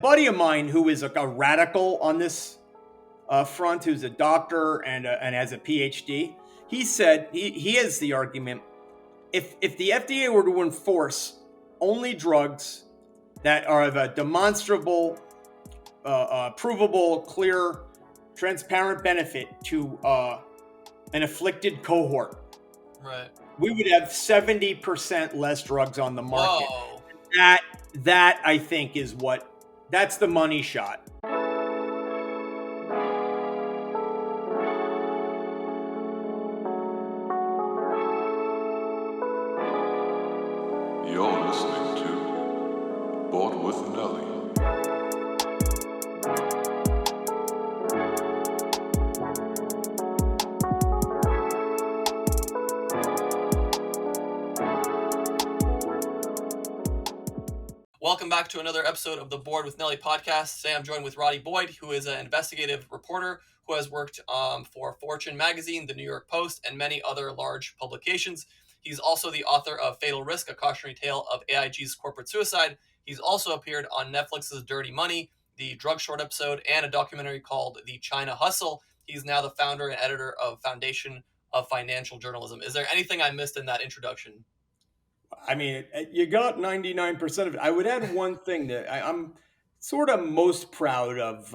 buddy of mine who is a radical on this front, who's a doctor and has a PhD. He said he has the argument: if the FDA were to enforce only drugs that are of a demonstrable, provable, clear, transparent benefit to an afflicted cohort, Right. we would have 70% less drugs on the market. Whoa. That I think that's the money shot. You're listening to Bought with Nelly. Welcome back to another episode of the Board with Nelly podcast. Today I'm joined with Roddy Boyd, who is an investigative reporter who has worked for Fortune magazine, the New York Post, and many other large publications. He's also the author of Fatal Risk, a cautionary tale of AIG's corporate suicide. He's also appeared on Netflix's Dirty Money, the Drug Short episode, and a documentary called The China Hustle. He's now the founder and editor of Foundation of Financial Journalism. Is there anything I missed in that introduction? I mean, you got 99% of it. I would add one thing that I'm sort of most proud of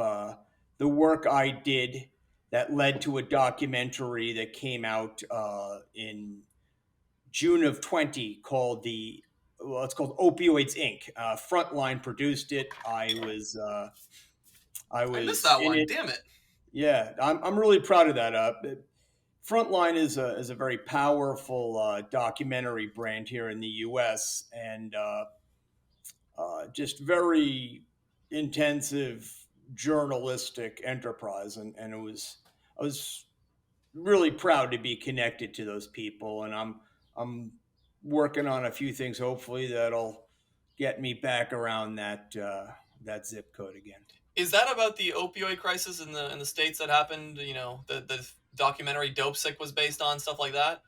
the work I did that led to a documentary that came out in June of 20 called it's called Opioids Inc. Frontline produced it. I was missed that in one. it. Damn it. Yeah, I'm really proud of that. Frontline is a very powerful documentary brand here in the U.S. and just very intensive journalistic enterprise, and I was really proud to be connected to those people, and I'm working on a few things. Hopefully, that'll get me back around that zip code again. Is that about the opioid crisis in the states that happened? You know, the documentary Dopesick was based on, stuff like that.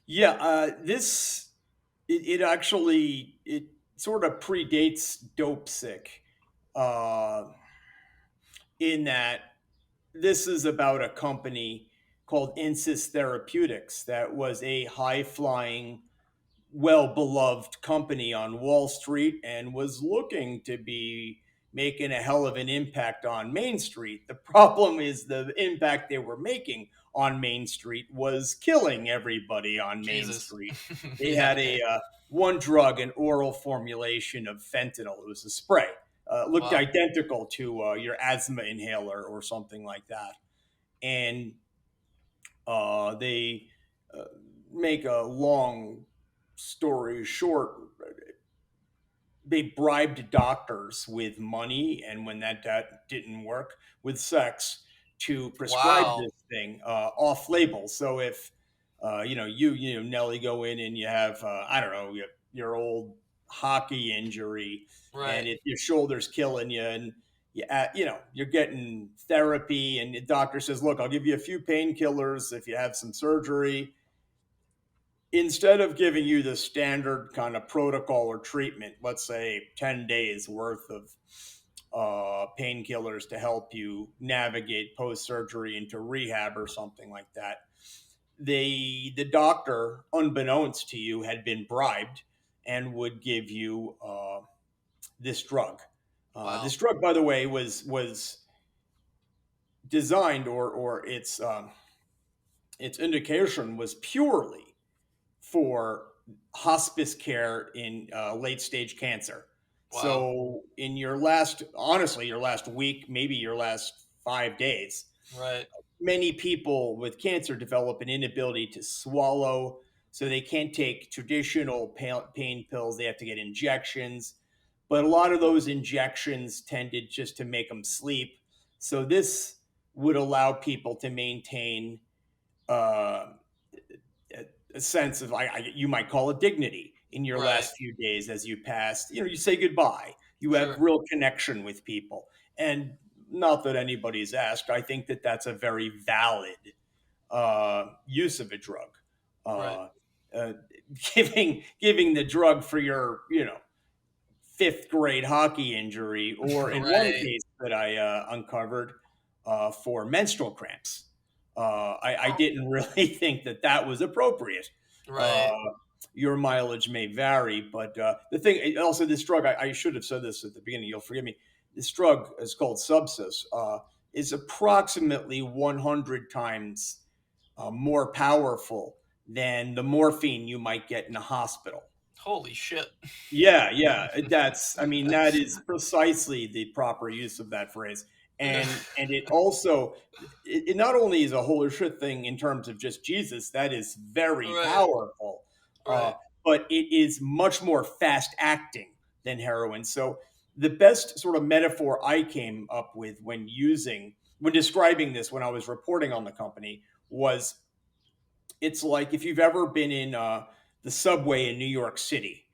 Yeah, it actually it sort of predates Dopesick, uh, in that this is about a company called Insys Therapeutics that was a high flying, well beloved company on Wall Street and was looking to be making a hell of an impact on Main Street. The problem is the impact they were making on Main Street was killing everybody on Main Jesus. Street. They had one drug, an oral formulation of fentanyl. It was a spray. Looked Wow. identical to your asthma inhaler or something like that. And they make a long story short, they bribed doctors with money, and when that didn't work, with sex, to prescribe Wow. this thing off label. So if you Nelly, go in and you have I don't know, your old hockey injury, Right. and your shoulder's killing you, and you're getting therapy, and the doctor says, look, I'll give you a few painkillers if you have some surgery. Instead of giving you the standard kind of protocol or treatment, let's say 10 days worth of painkillers to help you navigate post-surgery into rehab or something like that, the doctor, unbeknownst to you, had been bribed and would give you this drug. Wow. This drug, by the way, was designed, or its indication was purely for hospice care in late stage cancer. Wow. So in your last week, maybe your last 5 days, Right. many people with cancer develop an inability to swallow, so they can't take traditional pain pills. They have to get injections, but a lot of those injections tended just to make them sleep. So this would allow people to maintain uh, a sense of, you might call it dignity in your Right. last few days as you pass. You say goodbye. You have Sure. real connection with people. And not that anybody's asked, I think that that's a very valid use of a drug. Right. Giving the drug for your, fifth grade hockey injury, or in one Right. case that I uncovered for menstrual cramps. I didn't really think that that was appropriate. Uh, Right. your mileage may vary, but the thing also, this drug, I should have said this at the beginning. You'll forgive me. This drug is called Subsys. Is approximately 100 times more powerful than the morphine you might get in a hospital. Holy shit. Yeah, yeah, I mean, that is precisely the proper use of that phrase. And it also, it not only is a holy shit thing in terms of just Jesus, that is very Right. powerful, uh, Right. but it is much more fast acting than heroin. So the best sort of metaphor I came up with when describing this, when I was reporting on the company, was it's like if you've ever been in the subway in New York City,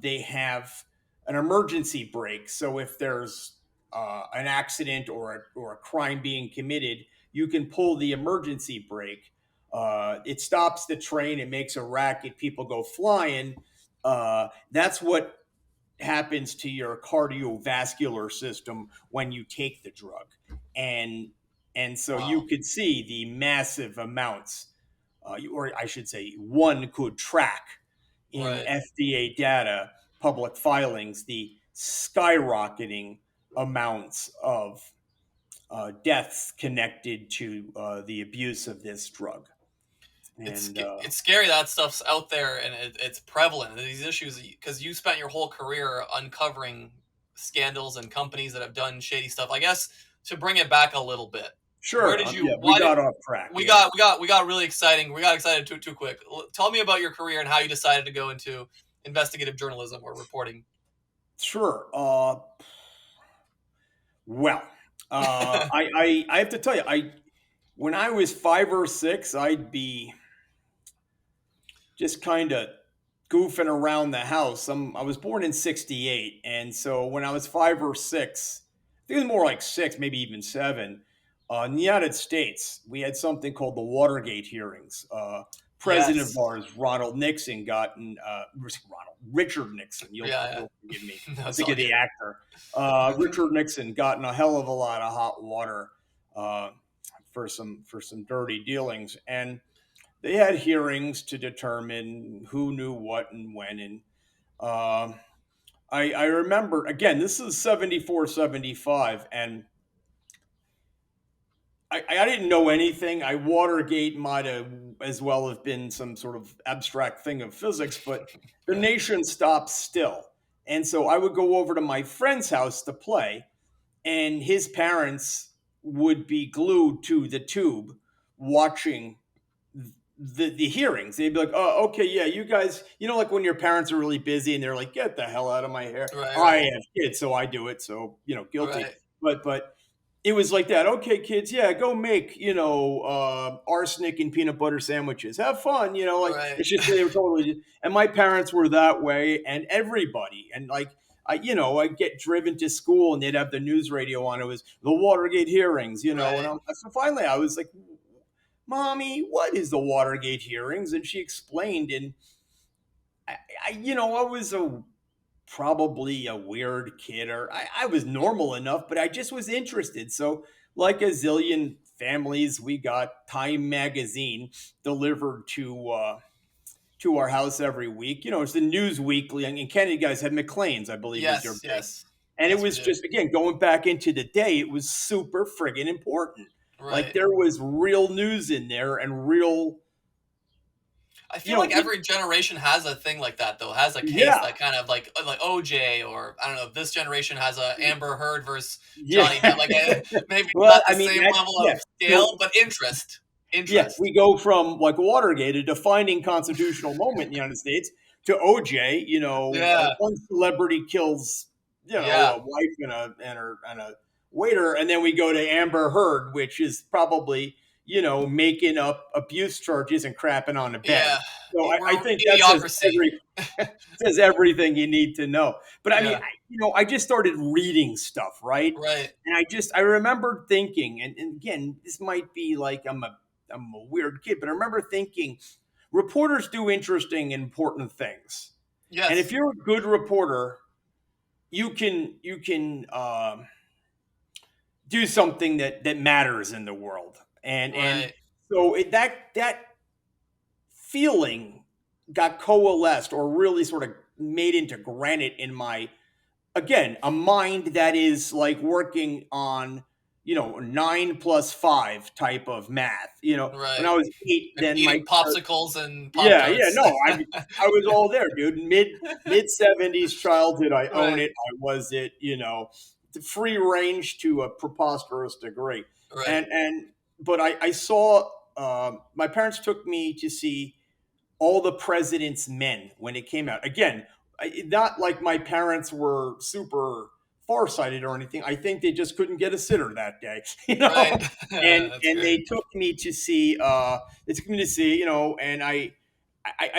they have an emergency brake. So if there's an accident or a crime being committed, you can pull the emergency brake. It stops the train. It makes a racket. People go flying. That's what happens to your cardiovascular system when you take the drug, and so you Wow. could see the massive amounts, or I should say, one could track in Right. FDA data, public filings, the skyrocketing amounts of deaths connected to the abuse of this drug. And It's scary that stuff's out there and it's prevalent. These issues, because you spent your whole career uncovering scandals and companies that have done shady stuff. I guess to bring it back a little bit, where sure, did you? yeah, we Why did got off track. we Yeah, got we got we got really exciting? We got excited too quick. Tell me about your career and how you decided to go into investigative journalism or reporting. sure. Well, I have to tell you, I when I was 5 or 6, I'd be just kind of goofing around the house. I was born in '68, and so when I was 5 or 6, I think it was more like 6, maybe even 7. In the United States, we had something called the Watergate hearings. President of Yes. ours, Ronald Nixon, Richard Nixon. Yeah. You'll forgive me. No, I was it's all thinking of the good. actor. Richard Nixon got in a hell of a lot of hot water uh, for some dirty dealings, and they had hearings to determine who knew what and when. And uh, I remember, again, this is 74, 75, and I didn't know anything. Watergate might have as well have been some sort of abstract thing of physics, but the Right. nation stopped still. And so I would go over to my friend's house to play, and his parents would be glued to the tube watching the hearings. They'd be like, "Oh, okay, yeah, you guys, like when your parents are really busy and they're like, get the hell out of my hair." Right. I Right. have kids, so I do it. So guilty. Right. But it was like that. Okay, kids, yeah, go make arsenic and peanut butter sandwiches. Have fun. Like Right. it's just they were totally. And my parents were that way, and everybody, and like. I'd get driven to school and they'd have the news radio on. It was the Watergate hearings, and Right. so finally I was like, Mommy, what is the Watergate hearings? And she explained, and I was probably a weird kid, or I was normal enough, but I just was interested. So, like a zillion families, we got Time magazine delivered to our house every week. It's the News Weekly, and Canada guys had Maclean's, I believe, was your Yes. big. Yes. And it Yes, we was did. just, again, going back into the day, it was super friggin' important. Like Right. there was real news in there and real, I you feel know, like every generation has a thing like that, though. Has a case yeah, that kind of like OJ, or I don't know. This generation has a Amber Heard versus yeah. Johnny Depp. Like maybe Well, not the I mean, same level yeah. of So scale, but interest. yeah, Interest. we go from like Watergate, a defining constitutional moment in the United States, to OJ. Yeah. One celebrity kills, Yeah. a wife and a waiter, and then we go to Amber Heard, which is probably making up abuse charges and crapping on a bed. Yeah. So I We're think that idiocracy. says everything you need to know. But I mean, Yeah. I just started reading stuff, right? Right. And I remember thinking, and again, this might be like I'm a weird kid, but I remember thinking reporters do interesting, important things. And if Yes. you're a good reporter, you can do something that matters in the world, and Right. so that feeling got coalesced or really sort of made into granite in my, again, a mind that is like working on, 9 plus 5 type of math. When Right. I was 8, And then eating popsicles and Pop yeah, yeah, Tarts. no, I was all there, dude. Mid 70s childhood, I own Right. it. I was it, free range to a preposterous degree. Right. And but I saw, my parents took me to see All the President's Men when it came out. Again, not like my parents were super farsighted or anything. I think they just couldn't get a sitter that day, Right. That's And great. they took me to see. They took me to see, and I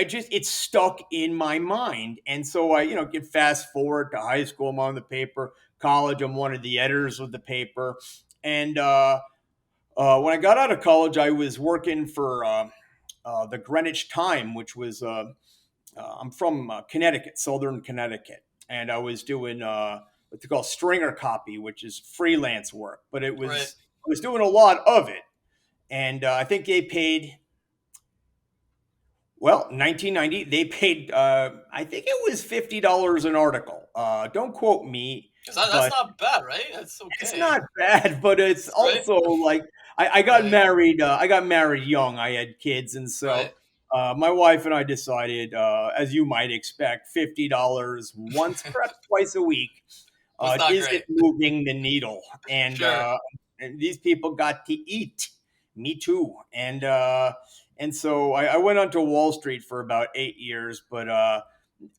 just, it stuck in my mind, and so I, get fast forward to high school. I'm on the paper. College, I'm one of the editors of the paper, and when I got out of college, I was working for the Greenwich Time, which was, I'm from Connecticut, Southern Connecticut, and I was doing what they call stringer copy, which is freelance work. But Right. I was doing a lot of it, and I think they paid, well, 1990. They paid, I think it was $50 an article. Don't quote me, Because that's but not bad, right? That's it's okay. not bad, but it's Right. also like I got Right. married. I got married young. I had kids, and so Right. my wife and I decided, as you might expect, $50 once, perhaps twice a week, Was not isn't great. moving the needle. Sure. And these people got to eat. Me too. And so I went onto Wall Street for about 8 years, but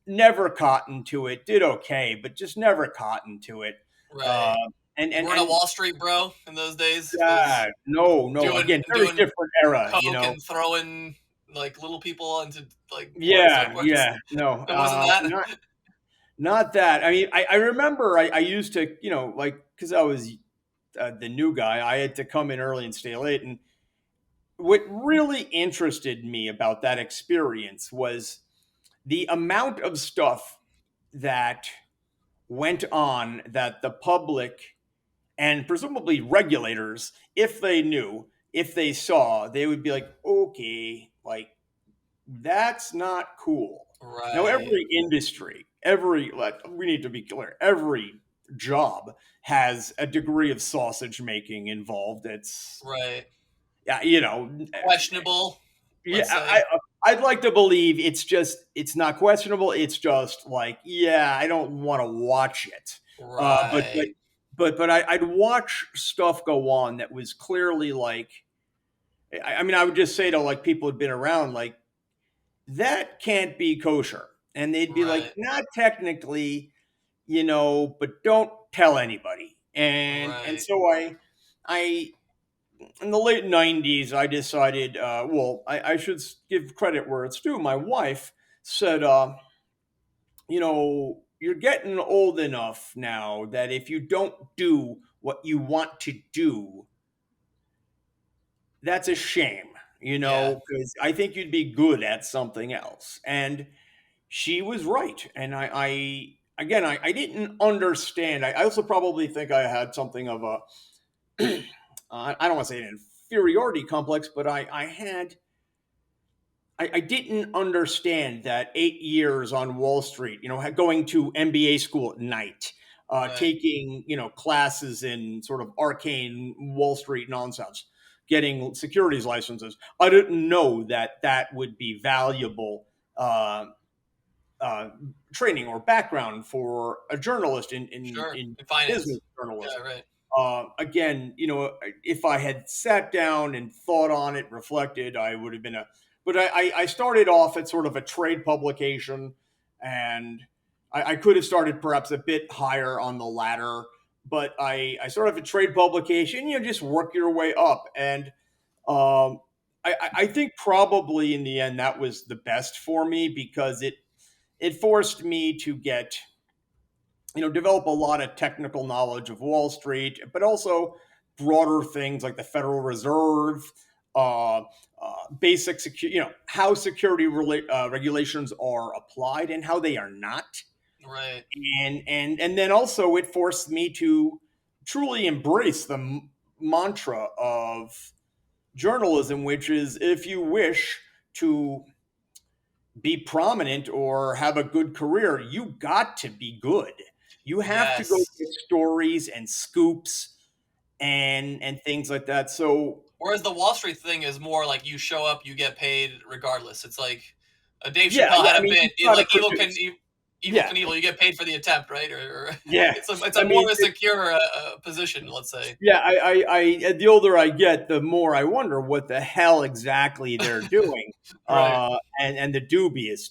never caught into it. Did okay, but just never caught into it. Uh, Right. and You and weren't a and Wall Street bro in those days. It was God, no, no. doing Again, very doing different era. coke and throwing like little people into like Yeah, motorcycles. yeah. No, It wasn't that. not that. I mean, I remember I used to, like, because I was the new guy, I had to come in early and stay late. And what really interested me about that experience was the amount of stuff that went on that the public and presumably regulators, if they knew, if they saw, they would be like, okay, like, that's not cool. Now, Right. every industry, we need to be clear, every job has a degree of sausage making involved. It's, Right. yeah, Questionable, yeah, let's say. I'd like to believe it's not questionable. It's just like, yeah, I don't want to watch it. Uh, but but Right. I'd watch stuff go on that was clearly like, I mean, I would just say to, like, people who'd been around, like, that can't be kosher, and they'd be like, Right. not technically, but don't tell anybody. And Right. so I in the late 90s, I decided, well, I should give credit where it's due. My wife said, you're getting old enough now that if you don't do what you want to do, that's a shame, Yeah. because I think you'd be good at something else. And she was right. And again, I didn't understand. I also probably think I had something of a, I don't want to say an inferiority complex, but I didn't understand that 8 years on Wall Street, going to MBA school at night, Right. taking, classes in sort of arcane Wall Street nonsense, getting securities licenses. I didn't know that that would be valuable uh, uh, training or background for a journalist Sure. in In business finance. Yeah. journalism. Right. Again, if I had sat down and thought on it, reflected, I would have been a. But I started off at sort of a trade publication, and I could have started perhaps a bit higher on the ladder. But I started off a trade publication. Just work your way up, and um, I think probably in the end that was the best for me because it forced me to get, develop a lot of technical knowledge of Wall Street, but also broader things like the Federal Reserve, uh, basic security, how security regulations are applied and how they are not. Right. And then also it forced me to truly embrace the mantra of journalism, which is if you wish to be prominent or have a good career, you got to be good. You have to go Yes. get stories and scoops and things like that. So Whereas the Wall Street thing is more like you show up, you get paid regardless. It's like Dave yeah, Chappelle yeah. had I a mean, bit you've got to like produce. Evil Yeah, Knievel, you get paid for the attempt, right? Or yeah. it's a I more mean, of a secure position, let's say. yeah. The older I get, the more I wonder what the hell exactly they're doing, Right. and the dubious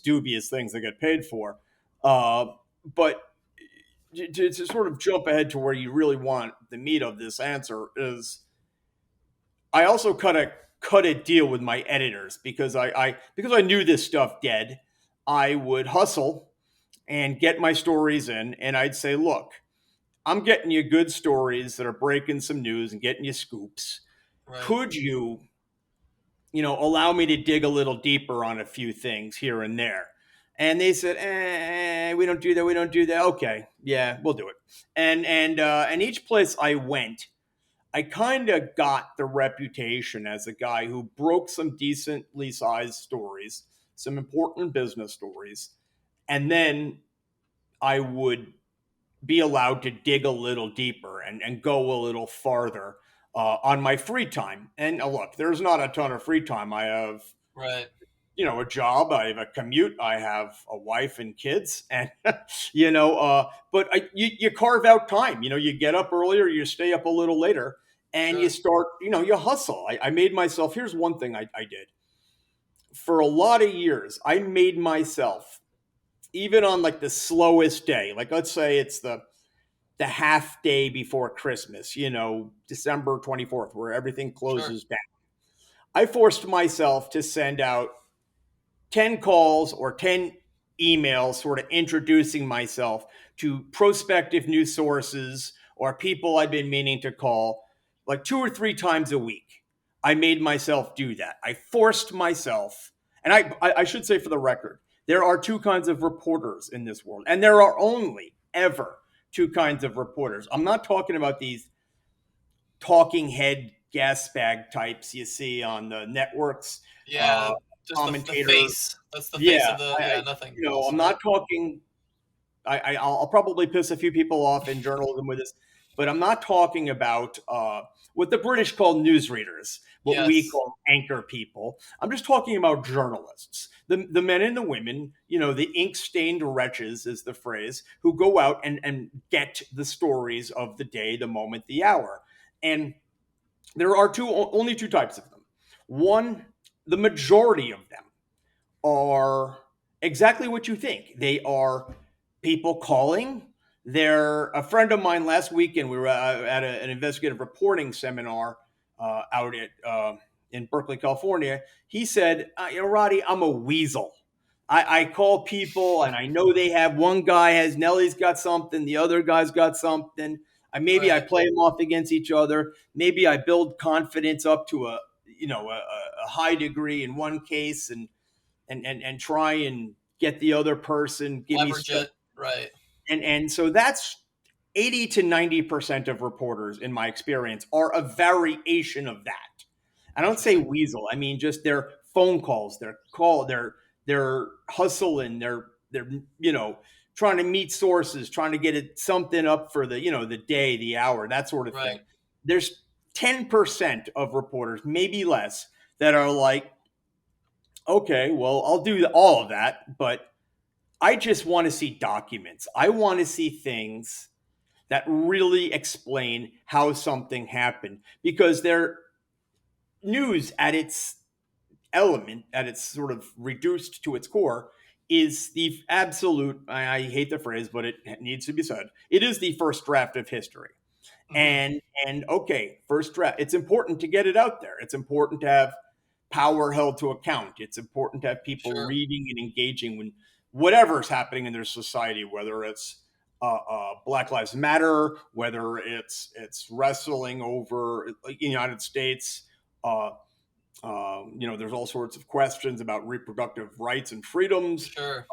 things they get paid for. Uh, but to sort of jump ahead to where you really want the meat of this answer is I also cut a deal with my editors because because I knew this stuff dead. I would hustle and get my stories in, and I'd say, look, I'm getting you good stories that are breaking some news and getting you scoops. Right. Could you, allow me to dig a little deeper on a few things here and there? And they said, we don't do that. We don't do that. Okay, yeah, we'll do it. And each place I went, I kind of got the reputation as a guy who broke some decently sized stories, some important business stories, and then I would be allowed to dig a little deeper and go a little farther on my free time. And look, there's not a ton of free time. I have, Right. a job, I have a commute, I have a wife and kids, and but you carve out time. You get up earlier, you stay up a little later, and you Sure. start. You hustle. I made myself. Here's one thing I did for a lot of years. I made myself even on like the slowest day. Like let's say it's the half day before Christmas. December 24th, where everything Sure. closes down. I forced myself to send out 10 calls or 10 emails sort of introducing myself to prospective news sources or people I've been meaning to call like 2 or 3 times a week. I made myself do that. I forced myself. And I should say for the record, there are two kinds of reporters in this world, and there are only ever two kinds of reporters. I'm not talking about these talking head gas bag types you see on the networks, Yeah. uh, Just the commentator. face. That's the face Yeah, of the nothing else, I'm right? not talking. I'll probably piss a few people off in journalism with this, but I'm not talking about what the British call newsreaders, what we Yes. call anchor people. I'm just talking about journalists, the men and the women, the ink stained wretches is the phrase, who go out and get the stories of the day, the moment, the hour, and there are only two types of them. One, the majority of them are exactly what you think. They are people calling. They're a friend of mine last weekend. We were at an investigative reporting seminar out at in Berkeley, California. He said, Roddy, I'm a weasel. I call people and I know they have one guy has Nellie's got something, the other guy's got something. Maybe I Right. play them off against each other. Maybe I build confidence up to a high degree in one case and try and get the other person give me Leverage stuff. it. Right. And so that's 80 to 90% of reporters in my experience are a variation of that. I don't say Interesting. weasel. I mean just their phone calls, their hustling, they're trying to meet sources, trying to get something up for the day, the hour, that sort of thing. Right. There's 10% of reporters, maybe less, that are like, okay, well, I'll do all of that, but I just want to see documents. I want to see things that really explain how something happened because they're news at its element, at its sort of reduced to its core, is the absolute, I hate the phrase, but it needs to be said. It is the first draft of history. Hmm. And okay, first draft. It's important to get it out there. It's important to have power held to account. It's important to have people Sure. reading and engaging when whatever's happening in their society, whether it's Black Lives Matter, whether it's wrestling over the United States. Uh, there's all sorts of questions about reproductive rights and freedoms. Sure.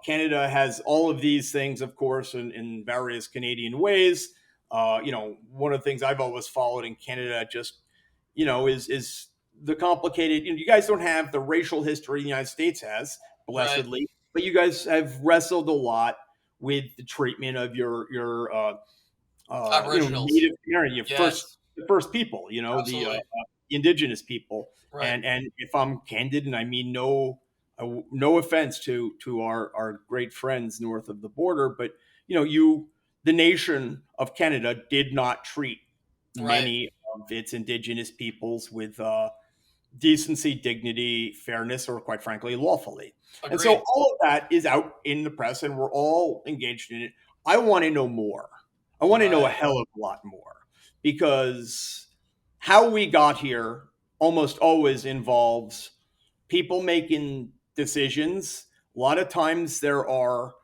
Canada has all of these things, of course, in various Canadian ways. One of the things I've always followed in Canada, just is the complicated. You guys don't have the racial history the United States has, Right. blessedly, but you guys have wrestled a lot with the treatment of your Aboriginals. native community, Yes. the first people, Absolutely. the indigenous people. Right. And if I'm candid, and I mean no offense to our great friends north of the border, but the nation of Canada did not treat Right. many of its indigenous peoples with decency, dignity, fairness, or quite frankly, lawfully. And so Agreed. all of that is out in the press, and we're all engaged in it. I want to know more. I want to know a Right. hell of a lot more, because how we got here almost always involves people making decisions. A lot of times there are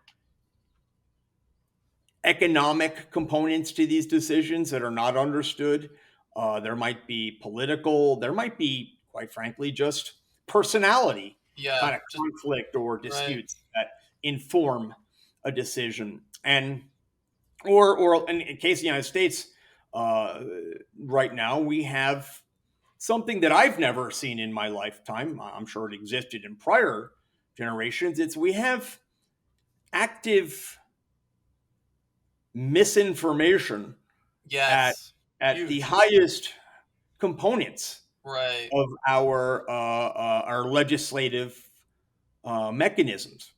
economic components to these decisions that are not understood. There might be political, there might be, quite frankly, just personality Yeah. kind of Just conflict or right. disputes that inform a decision. And or in case of the United States, uh, right now we have something that I've never seen in my lifetime. I'm sure it existed in prior generations. It's we have active misinformation at Yes. at the Huge. highest components Right. of our legislative mechanisms.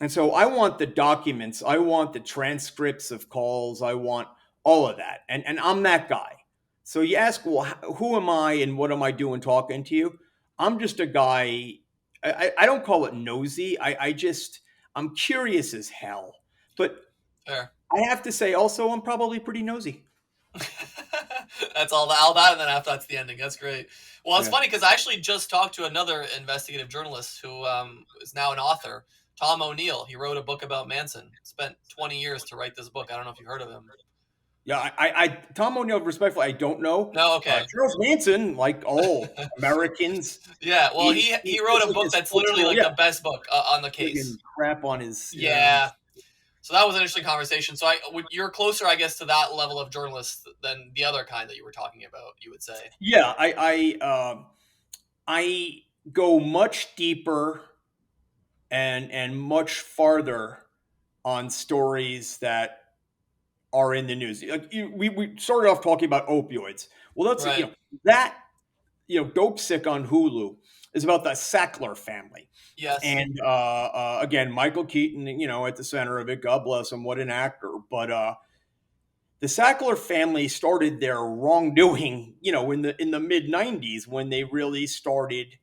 And so I want the documents, I want the transcripts of calls, I want all of that. And I'm that guy. So you ask, well, who am I and what am I doing talking to you? I'm just a guy. I don't call it nosy. I'm curious as hell. But Fair. I have to say also, I'm probably pretty nosy. That's all that, and then after that's the ending. That's great. Well, it's Yeah. funny because I actually just talked to another investigative journalist who is now an author, Tom O'Neill. He wrote a book about Manson. Spent 20 years to write this book. I don't know if you heard of him. Yeah, Tom O'Neill, respectfully, I don't know. No, okay. Charles Manson, like all Americans, Yeah, well, he he's wrote just a like book this that's literally cultural, like yeah, the best book on the friggin' case. crap on his, Yeah. So that was an interesting conversation. So you're closer, I guess, to that level of journalist than the other kind that you were talking about. You would say. yeah. I go much deeper and much farther on stories that are in the news. Like we started off talking about opioids. Well, that's Right. that Dopesick on Hulu is about the Sackler family. Yes. And again, Michael Keaton, at the center of it. God bless him, what an actor. But the Sackler family started their wrongdoing, in the mid '90s when they really started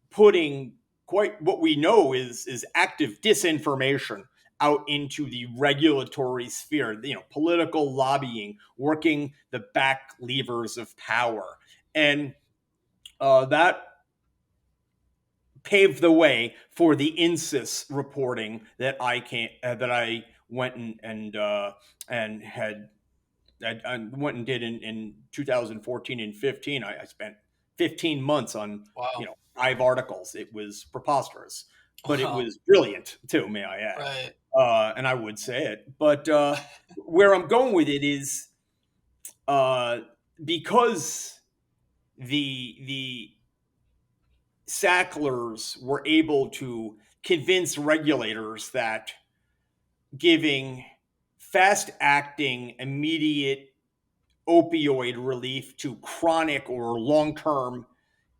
putting quite what we know is active disinformation out into the regulatory sphere. Political lobbying, working the back levers of power, and that paved the way for the INSIS reporting that I went and had I went and did in 2014 and 15. I spent 15 months on Wow. 5 articles. It was preposterous, but it Wow. was brilliant too, may I add. Right. And I would say it. But where I'm going with it is uh, because the Sacklers were able to convince regulators that giving fast acting, immediate opioid relief to chronic or long term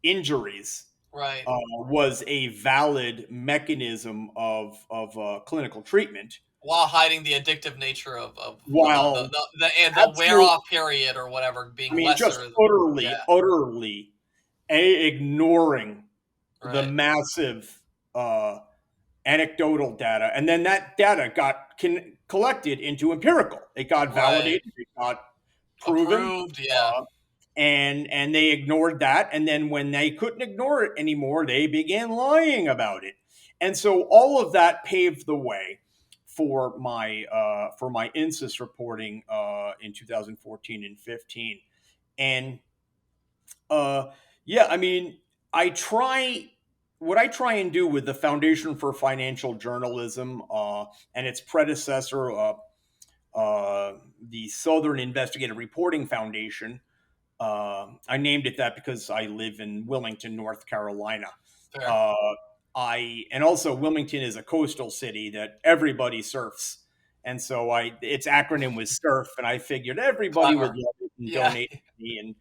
injuries Right. was a valid mechanism of clinical treatment. While hiding the addictive nature of While the wear absolutely, off period or whatever I being mean, just lesser. Yeah. utterly ignoring the Right. massive anecdotal data, and then that data got collected into empirical. It got Right. validated. It got proven, Approved. Yeah. and they ignored that. And then when they couldn't ignore it anymore, they began lying about it. And so all of that paved the way for my INSIS reporting in 2014 and 15. And yeah, I mean, I try. what I try and do with the Foundation for Financial Journalism and its predecessor, the Southern Investigative Reporting Foundation. I named it that because I live in Wilmington, North Carolina. Fair. Uh, and also Wilmington is a coastal city that everybody surfs, and so its acronym was SURF, and I figured everybody would Clever. love it and Yeah. donate to me, and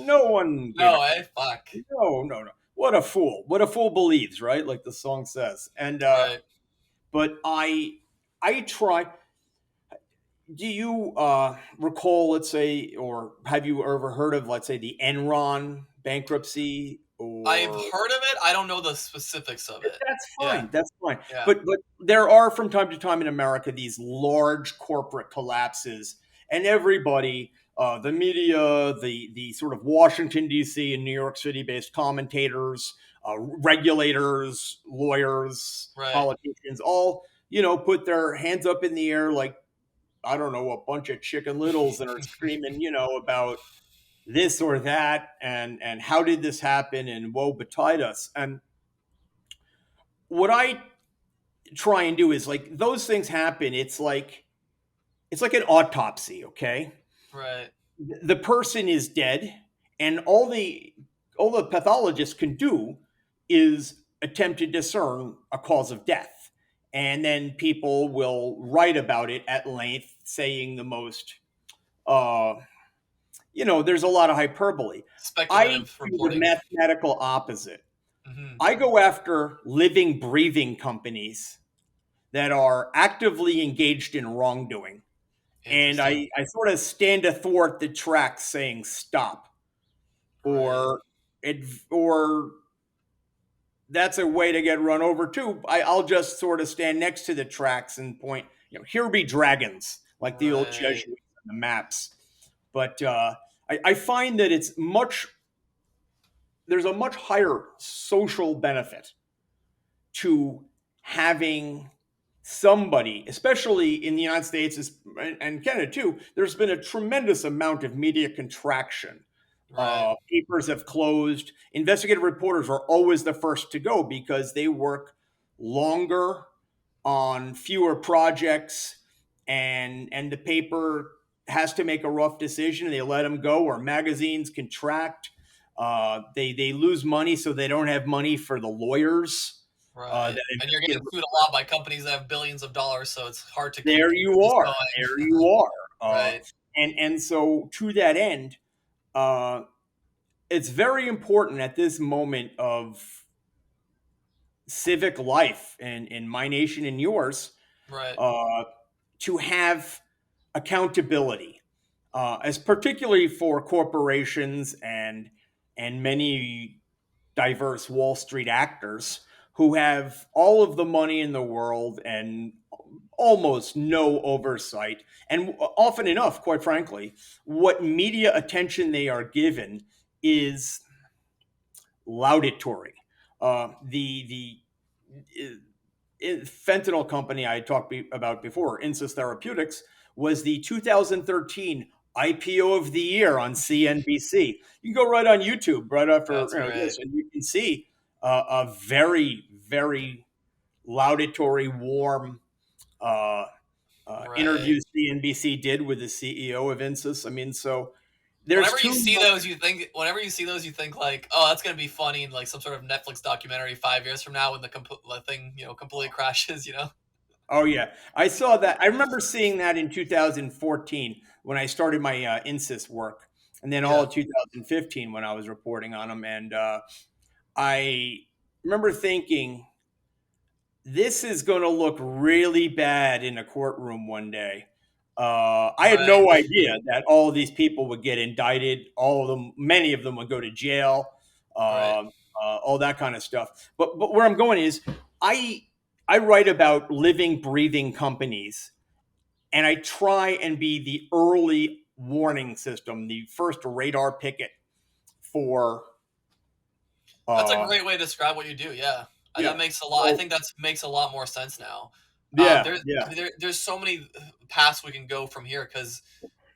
no one gave a No, crap. fuck. No, no, no. What a fool! What a fool believes, right? Like the song says. And Right. but I try. Do you recall, let's say, or have you ever heard of, let's say, the Enron bankruptcy? I've Or heard of it. I don't know the specifics of it. that's Yeah. fine. That's fine. Yeah. But there are from time to time in America these large corporate collapses, and everybody, the media, the sort of Washington D.C. and New York City based commentators, regulators, lawyers, Right. politicians, all put their hands up in the air like, I don't know, a bunch of chicken littles, and are screaming, about this or that, and how did this happen, and woe betide us. And what I try and do is, like, those things happen. It's like an autopsy, okay? Right. The person is dead, and all the pathologist can do is attempt to discern a cause of death. And then people will write about it at length, saying the most uh, there's a lot of hyperbole. I Speculative do the reporting. mathematical opposite. Hmm. I go after living, breathing companies that are actively engaged in wrongdoing. And Interesting. I sort of stand athwart the tracks saying stop, Right. or or that's a way to get run over too. I'll just sort of stand next to the tracks and point, here be dragons, like the old Right. Jesuits on the maps. But I find that there's a much higher social benefit to having somebody, especially in the United States and Canada too. There's been a tremendous amount of media contraction. Right. Papers have closed. Investigative reporters are always the first to go because they work longer on fewer projects, and the paper has to make a rough decision. They let them go, or magazines contract. They lose money, so they don't have money for the lawyers Right. that And you're investigative. getting sued a lot by companies that have billions of dollars, so it's hard to keep There the you business are. There going. you are. Right. And so to that end, uh, it's very important at this moment of civic life in my nation and yours, Right. uh, to have accountability, as particularly for corporations and many diverse Wall Street actors who have all of the money in the world and almost no oversight. And often enough, quite frankly, what media attention they are given is laudatory. The fentanyl company I talked about before, Insys Therapeutics, was the 2013 IPO of the year on CNBC. You can go right on YouTube right after That's great. this, and you can see a very, very laudatory, warm uh, Right. interview CNBC did with the CEO of Insys. I mean, so there's Whenever you too see much. those, you think like, oh, that's gonna be funny in like some sort of Netflix documentary 5 years from now when the thing completely crashes. Oh yeah, I saw that. I remember seeing that in 2014 when I started my Insys work, and then all Yeah. of 2015 when I was reporting on them. And I remember thinking, this is going to look really bad in a courtroom one day. I had Right. no idea that all of these people would get indicted. All of them, many of them would go to jail. Right. All that kind of stuff. But where I'm going is, I I write about living, breathing companies, and I try and be the early warning system, the first radar picket for That's a uh, great way to describe what you do. Yeah. That yeah. makes a lot. I So think that makes a lot more sense now. yeah, There's, yeah. I mean, there's so many paths we can go from here because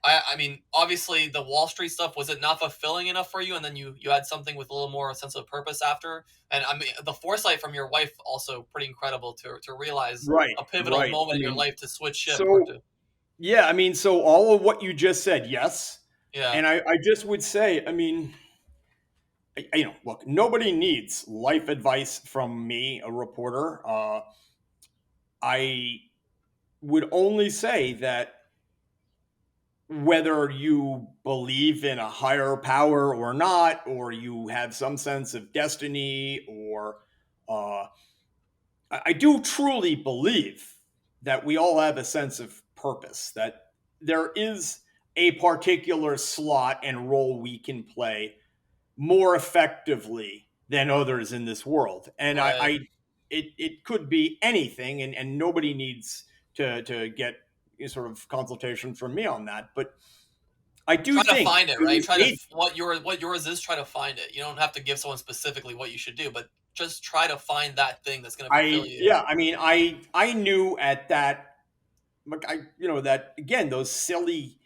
I mean, obviously the Wall Street stuff, was it not fulfilling enough for you? And then you had something with a little more sense of purpose after. And I mean, the foresight from your wife also pretty incredible to realize Right, a pivotal right. moment I in your mean, life to switch ship or so to yeah, I mean, so all of what you just said, yes. yeah, And I just would say, I mean, look, nobody needs life advice from me, a reporter. I would only say that whether you believe in a higher power or not, or you have some sense of destiny, or uh, I do truly believe that we all have a sense of purpose, that there is a particular slot and role we can play more effectively than others in this world. And right. it could be anything, and nobody needs to get sort of consultation from me on that. But I do Try to think find it, it right? was Try to made. what yours is. Try to find it. You don't have to give someone specifically what you should do, but just try to find that thing that's going to fulfill you. Yeah, I mean, I knew at that, like, that again, those silly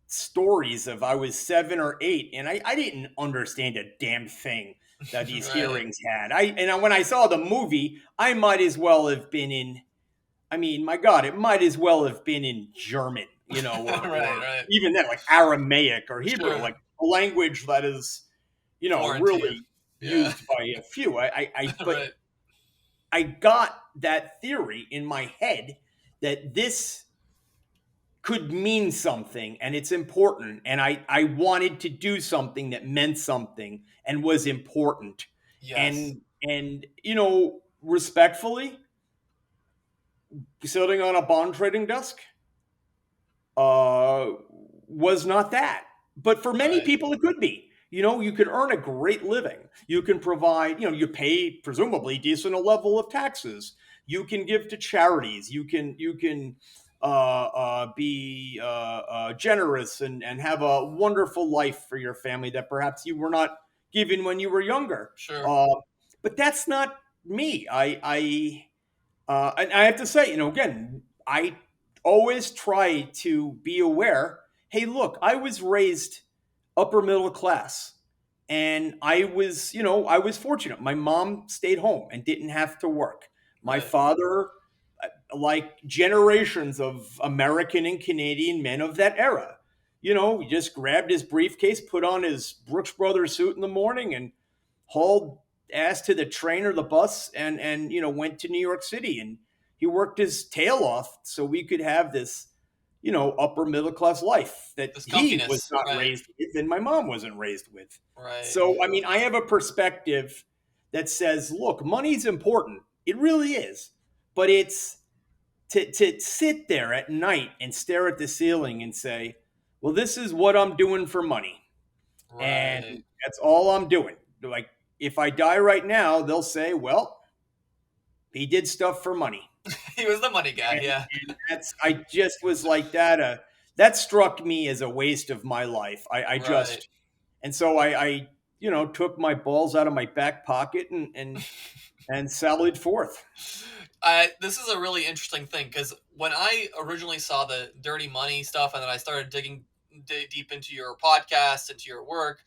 stories of I was 7 or 8, and I didn't understand a damn thing that these Right, hearings had. When I saw the movie, I might as well have been in. I mean, my God, it might as well have been in German, right, or right. even then, like Aramaic or Hebrew, Sure, like a language that is, foreign to you. really Yeah, used by a few. But right. I got that theory in my head that this could mean something and it's important. And I wanted to do something that meant something and was important. Yes, And, respectfully, sitting on a bond trading desk uh, was not that. But for many right. people, it could be. You could earn a great living. You can provide, you pay presumably decent a level of taxes. You can give to charities. You can be generous and have a wonderful life for your family that perhaps you were not given when you were younger. Sure. Uh, but that's not me. And I have to say, again, I always try to be aware. Hey, look, I was raised upper middle class, and I was fortunate. My mom stayed home and didn't have to work. My Right. father, like generations of American and Canadian men of that era, he just grabbed his briefcase, put on his Brooks Brothers suit in the morning, and hauled ass to the train or the bus, and went to New York City, and he worked his tail off so we could have this upper middle class life that This he was comfiness. not Right. raised with and my mom wasn't raised with. Right. So I mean, I have a perspective that says, look, money's important, it really is, but it's to sit there at night and stare at the ceiling and say, well, this is what I'm doing for money, and Right. that's all I'm doing. Like, if I die right now, they'll say, well, he did stuff for money. He was the money guy. And, Yeah. and I just was like that. That struck me as a waste of my life. Right. And so I took my balls out of my back pocket and sallied forth. This is a really interesting thing because when I originally saw the dirty money stuff and then I started digging deep into your podcast, into your work,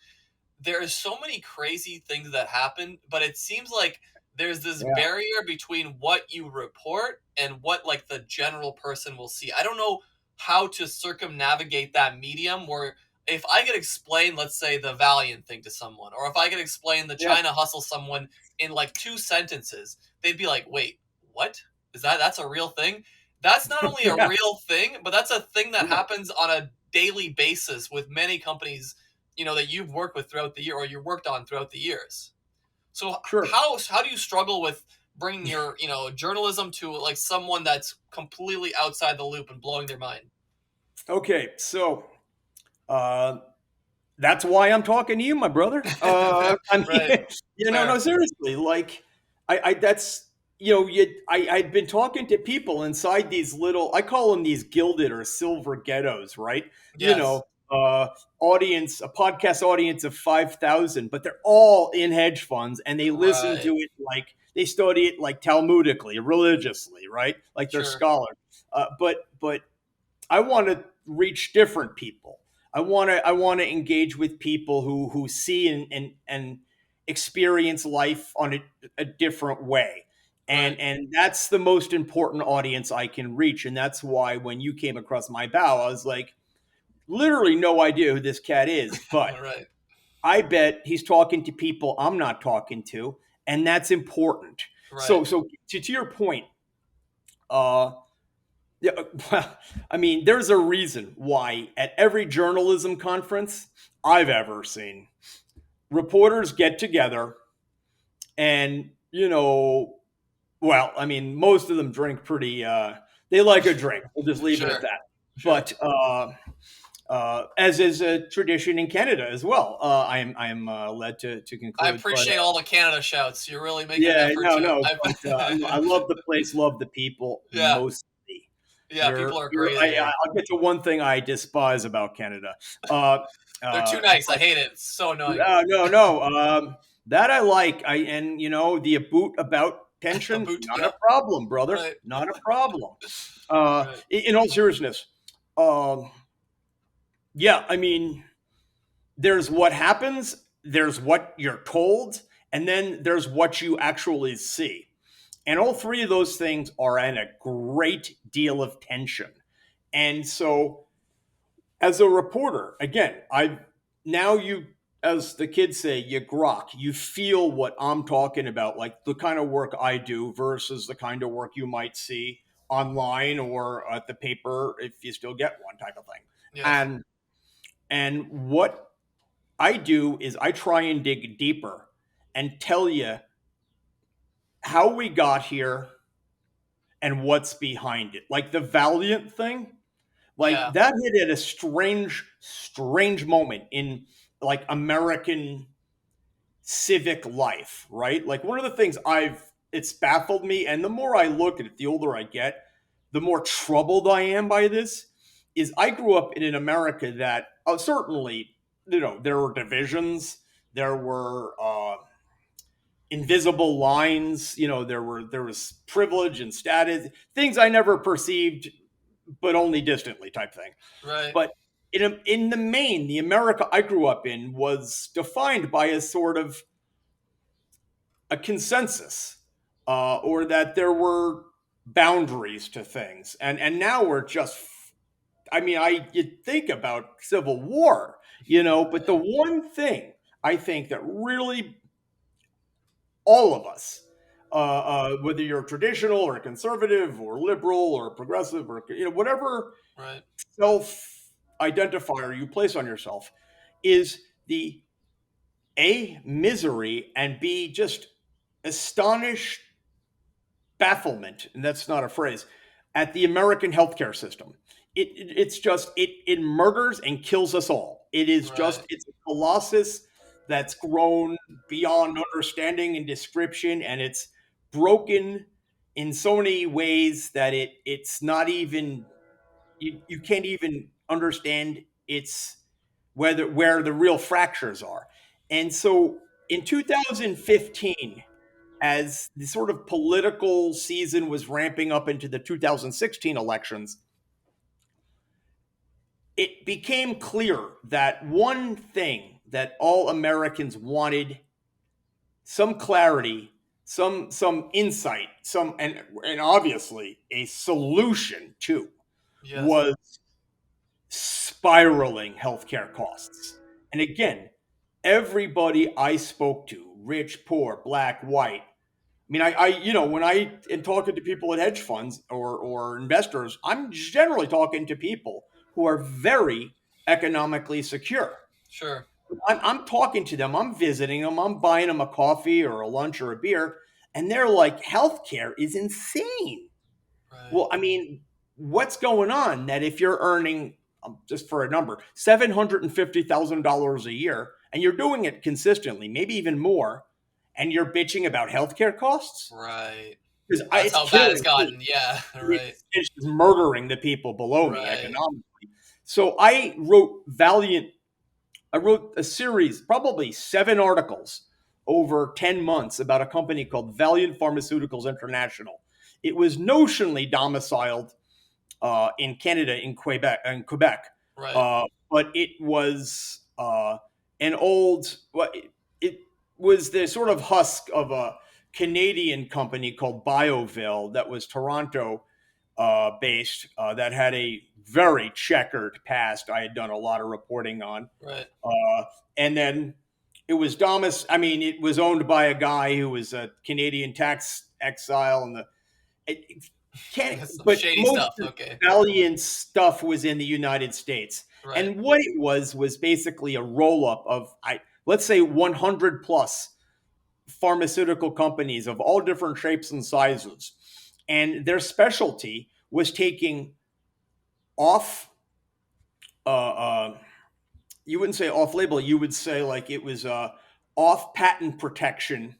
there is so many crazy things that happen, but it seems like there's this Yeah, barrier between what you report and what like the general person will see. I don't know how to circumnavigate that medium where if I could explain, let's say, the Valiant thing to someone, or if I could explain the yeah, China hustle someone in like 2 sentences, they'd be like, wait, what? That's a real thing? That's not only a yeah, real thing, but that's a thing that yeah. happens on a daily basis with many companies that you've worked with throughout the year or you worked on throughout the years. So Sure. how do you struggle with bringing your journalism to like someone that's completely outside the loop and blowing their mind? Okay, so uh, that's why I'm talking to you, my brother. I mean, Right. no, Fair. seriously, like, that's, I'd been talking to people inside these little, I call them these gilded or silver ghettos, right? You Yes. know, a podcast audience of 5,000, but they're all in hedge funds and they listen to Right. it like they study it like Talmudically, religiously, right? Like they're Sure. scholars. But I want to reach different people. I want to engage with people who see and experience life on a different way. Right. And that's the most important audience I can reach. And that's why when you came across my bow, I was like, literally no idea who this cat is, but Right. I bet he's talking to people I'm not talking to, and that's important. Right. So to your point, uh, yeah, well, I mean, there's a reason why at every journalism conference I've ever seen, reporters get together and, well, I mean, most of them drink pretty, they like a drink. We'll just leave it at Sure. that. Sure. But as is a tradition in Canada as well, I'm led to I conclude. But appreciate all the Canada shouts. You're really making an yeah, effort no, to. no, but I love the place, love the people Yeah. mostly. Yeah. People are You're great here. I'll get to one thing I despise about Canada. They're too nice. I hate it. It's so annoying. No. That I like. And the about A tension, boot. not Yeah. a problem, brother. Right. Not a problem. Right. In all seriousness, um, yeah, I mean, there's what happens, there's what you're told, and then there's what you actually see. And all three of those things are in a great deal of tension. And so, as a reporter, again, as the kids say, you grok, you feel what I'm talking about, like the kind of work I do versus the kind of work you might see online or at the paper if you still get one type of thing. Yes. And what I do is I try and dig deeper and tell you how we got here and what's behind it. Like the Valeant thing, like Yeah. that hit at a strange moment in like American civic life, right? Like one of the things it's baffled me, and the more I look at it, the older I get, the more troubled I am by this. Is I grew up in an America that certainly, there were divisions, there were invisible lines, there was privilege and status, things I never perceived, but only distantly type thing. Right. But in the main, the America I grew up in was defined by a sort of a consensus, or that there were boundaries to things, and now we're just. I mean, you think about Civil War, but the one thing I think that really all of us, whether you're traditional or conservative or liberal or progressive or whatever Right. self identifier you place on yourself, is the A, misery, and B, just astonished bafflement, and that's not a phrase, at the American healthcare system. It's just it murders and kills us all. Right. It's a colossus that's grown beyond understanding and description, and it's broken in so many ways that it's not even you can't even understand its where the real fractures are. And so in 2015, as the sort of political season was ramping up into the 2016 elections, it became clear that one thing that all Americans wanted some clarity, some insight, and obviously a solution to Yes. was spiraling healthcare costs. And again, everybody I spoke to, rich, poor, black, white, I mean, when I am talking to people at hedge funds or investors, I'm generally talking to people who are very economically secure. Sure. I'm talking to them, I'm visiting them, I'm buying them a coffee or a lunch or a beer, and they're like, healthcare is insane. Right. Well, I mean, what's going on that if you're earning, just for a number, $750,000 a year, and you're doing it consistently, maybe even more, and you're bitching about healthcare costs? Right. Because That's it's how bad it's killing me. gotten. Yeah. Right. It's just murdering the people below me Right. economically. So I wrote a series, probably 7 articles over 10 months about a company called Valeant Pharmaceuticals International. It was notionally domiciled in Canada, in Quebec. Right. But it was an old. Well, it was the sort of husk of a Canadian company called BioVille that was Toronto based, that had a very checkered past. I had done a lot of reporting on, Right. and then it was I mean, it was owned by a guy who was a Canadian tax exile, and it can't. That's some But shady most stuff. of Okay. Valiant stuff was in the United States, Right. and what it was basically a roll up of let's say 100 plus pharmaceutical companies of all different shapes and sizes, and their specialty was taking off. You wouldn't say off label. You would say like it was off patent protection.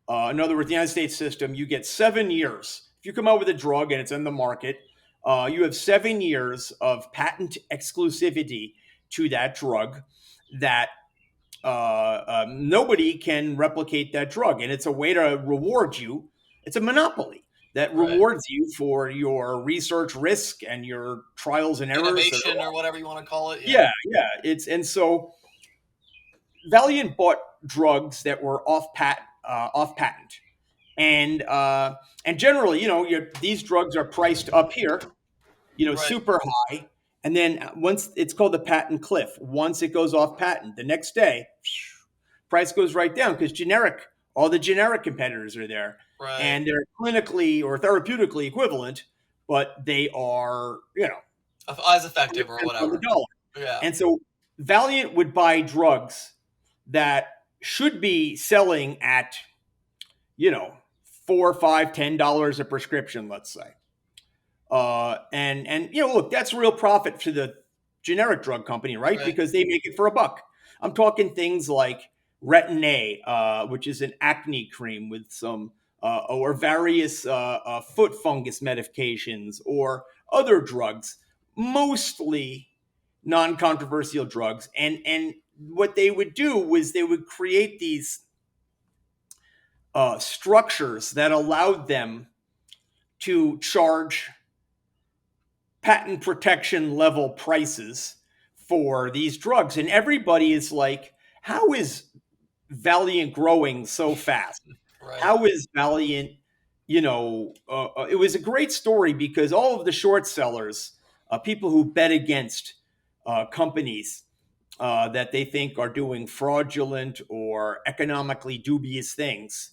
In other words, the United States system, you get 7 years. If you come out with a drug and it's in the market, you have 7 years of patent exclusivity to that drug that nobody can replicate that drug. And it's a way to reward you. It's a monopoly that Right. rewards you for your research risk and your trials and errors. Innovation or whatever you want to call it. Yeah. Yeah, yeah. And so Valiant bought drugs that were off patent, and generally, these drugs are priced up here, Right. super high, and then once it's called the patent cliff, once it goes off patent, the next day, price goes right down because all the generic competitors are there, Right. and they're clinically or therapeutically equivalent, but they are, As effective or 100 cents on the whatever. dollar. Yeah. And so Valiant would buy drugs that should be selling at, $4, $5, $10 a prescription, let's say. And look, that's real profit to the generic drug company, right? Right. Because they make it for a buck. I'm talking things like Retin A, which is an acne cream with some, or various foot fungus medications or other drugs, mostly non-controversial drugs. And what they would do was they would create these structures that allowed them to charge patent protection level prices for these drugs. And everybody is like, how is Valiant growing so fast? Right. How is Valiant, it was a great story because all of the short sellers, people who bet against companies that they think are doing fraudulent or economically dubious things,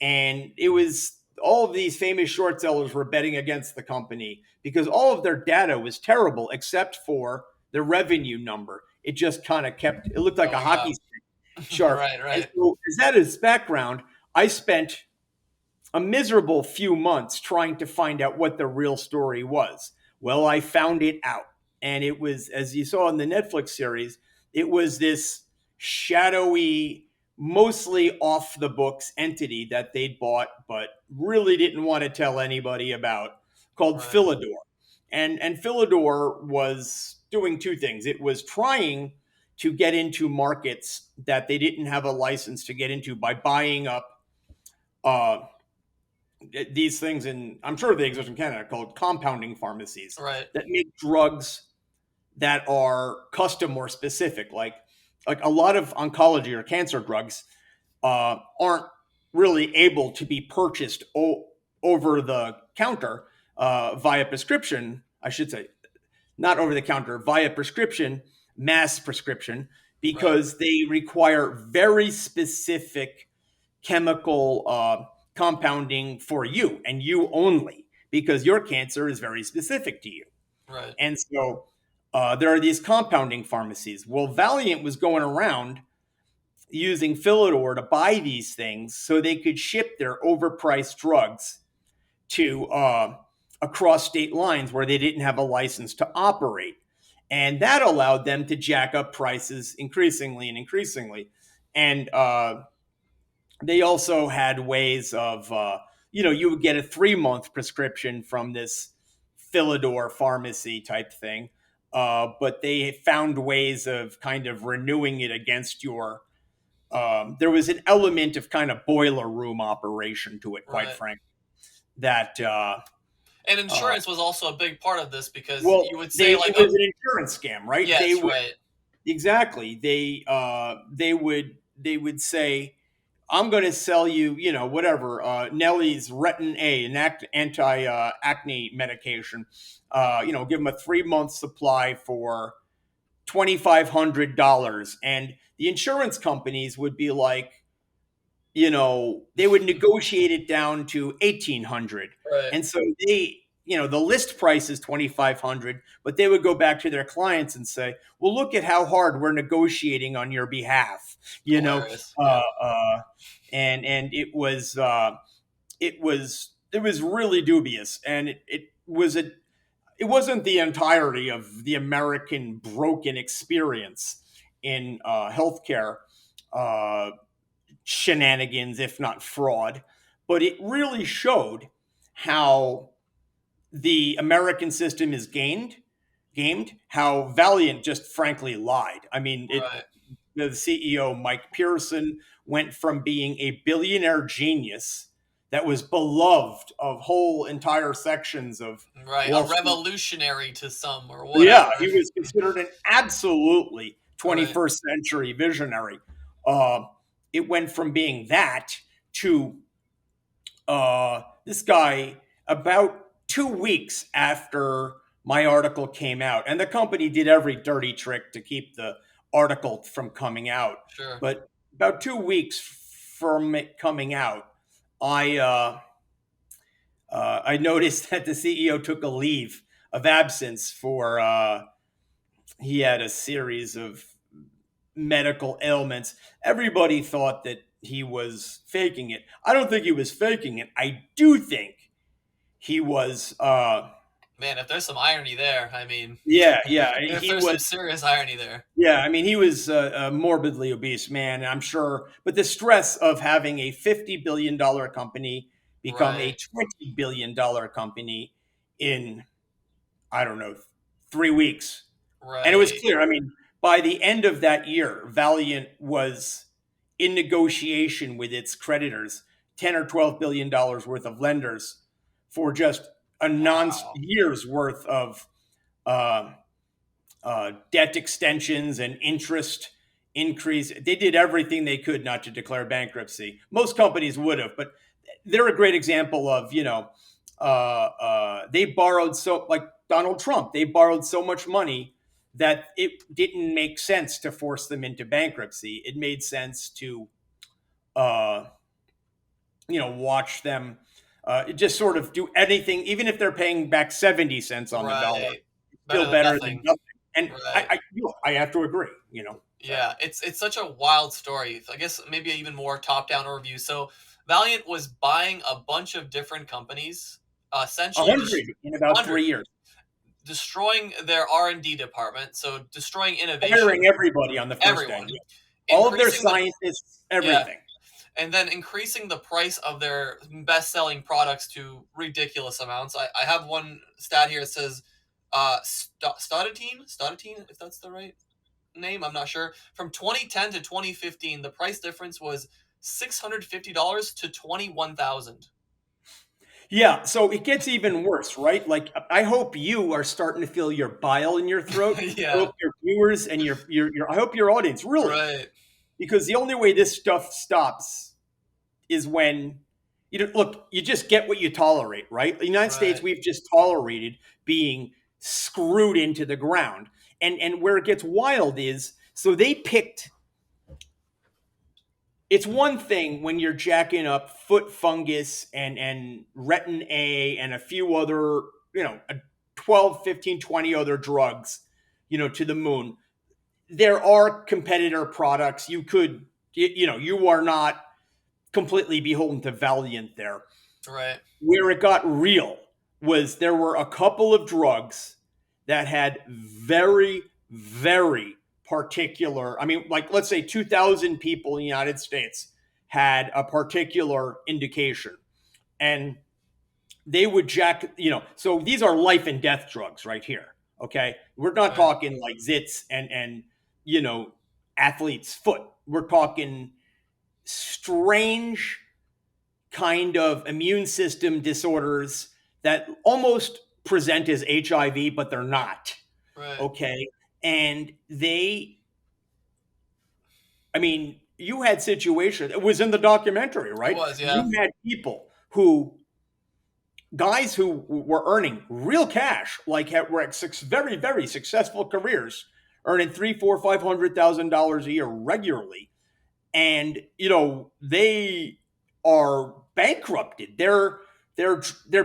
and it was all of these famous short sellers were betting against the company because all of their data was terrible except for the revenue number. It just kind of it looked like Oh a yeah. hockey stick chart. Right. And Right. so, as that is background, I spent a miserable few months trying to find out what the real story was. Well, I found it out. And it was, as you saw in the Netflix series, it was this shadowy, mostly off the books entity that they'd bought, but really didn't want to tell anybody about, called Right. Philidor. And Philidor was doing two things. It was trying to get into markets that they didn't have a license to get into by buying up uh, these things, and I'm sure they exist in Canada, called compounding pharmacies Right. that make drugs that are custom or specific. Like a lot of oncology or cancer drugs aren't really able to be purchased over the counter via prescription. I should say, not over the counter, via prescription, mass prescription, Right. because they require very specific chemical compounding for you and you only, because your cancer is very specific to you. Right. And so there are these compounding pharmacies. Well, Valiant was going around using Philidor to buy these things so they could ship their overpriced drugs to across state lines where they didn't have a license to operate. And that allowed them to jack up prices increasingly and increasingly. And they also had ways of, you would get a 3-month prescription from this Philidor pharmacy type thing. But they found ways of kind of renewing it against your, there was an element of kind of boiler room operation to it, quite Right. frankly, that And insurance was also a big part of this because Well, you would they say like, it oh, was an insurance scam, right? They yes, would right, exactly. They would say, I'm going to sell you, whatever, Nellie's Retin A, an anti acne medication. Give them a 3 month supply for $2,500, and the insurance companies would be like, they would negotiate it down to 1,800, right, and so the list price is 2,500, but they would go back to their clients and say, "Well, look at how hard we're negotiating on your behalf," you know, hilarious, uh, yeah, uh, and it was really dubious, and it wasn't the entirety of the American broken experience in healthcare. Uh, Shenanigans, if not fraud, but it really showed how the American system is gamed, how Valeant just frankly lied. I mean, right, the CEO, Mike Pearson, went from being a billionaire genius that was beloved of whole entire sections of right, a Wall Street. revolutionary to some or Yeah, whatever, he was considered an absolutely right, 21st century visionary. Uh, it went from being that to this guy about 2 weeks after my article came out, and the company did every dirty trick to keep the article from coming out. sure, But about 2 weeks from it coming out, I I noticed that the CEO took a leave of absence for he had a series of medical ailments. Everybody thought that he was faking it. I don't think he was faking it. I do think he was man, if there's some irony there, I mean, yeah, if he there's was some serious irony there, yeah, I mean he was a morbidly obese man, I'm sure, but the stress of having a $50 billion company become a right, $20 billion company in, I don't know, 3 weeks. And it was right, clear. I mean, by the end of that year, Valiant was in negotiation with its creditors, $10 or $12 billion worth of lenders for just a wow, year's worth of uh, debt extensions and interest increase. They did everything they could not to declare bankruptcy. Most companies would have, but they're a great example of, they borrowed like Donald Trump, they borrowed so much money that it didn't make sense to force them into bankruptcy. It made sense to, uh, watch them just sort of do anything, even if they're paying back 70 cents on the dollar, right, still better than better than nothing, nothing. And right. I have to agree. So. Yeah, it's such a wild story. I guess maybe even more top-down overview. So Valiant was buying a bunch of different companies, A essentially just hundred in about 100, 3 years, destroying their R&D department, so destroying innovation, hiring everybody on the first day. everyone, Yeah. All of their increasing the scientists, yeah, everything. and then increasing the price of their best-selling products to ridiculous amounts. I have one stat here that says statotine, if that's the right name, I'm not sure. From 2010 to 2015, the price difference was $650 to 21,000. Yeah, so it gets even worse, right? Like I hope you are starting to feel your bile in your throat. I Yeah, hope your viewers and your I hope your audience really, right, because the only way this stuff stops is when look, you just get what you tolerate, right? The United States, right, we've just tolerated being screwed into the ground. And where it gets wild is, so they picked, it's one thing when you're jacking up foot fungus and retin A and a few other, 12, 15, 20 other drugs, to the moon. There are competitor products. You are not completely beholden to Valiant there. right, Where it got real was there were a couple of drugs that had very, very particular, I mean, like let's say 2,000 people in the United States had a particular indication. And they would so these are life and death drugs right here. Okay. We're not right, talking like zits and you know, athlete's foot. We're talking strange kind of immune system disorders that almost present as HIV, but they're not. Right. Okay. And you had situations, it was in the documentary, It right? was, yeah. You had guys who were earning real cash, like were at very, very successful careers, earning three, four, $500,000 a year regularly, and they are bankrupted. They're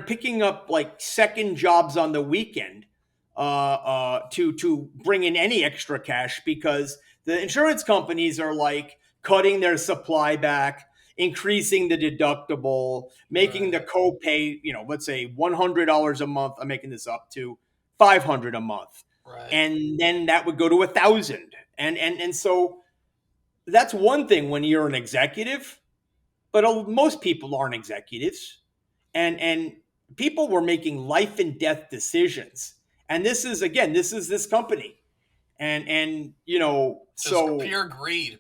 picking up like second jobs on the weekend to bring in any extra cash because the insurance companies are like cutting their supply back, increasing the deductible, making the Right. copay, let's say $100 a month. I'm making this up to 500 a month, Right. and then that would go to 1,000, and so that's one thing when you're an executive, but most people aren't executives, and people were making life and death decisions, and this is this company, and Just so pure greed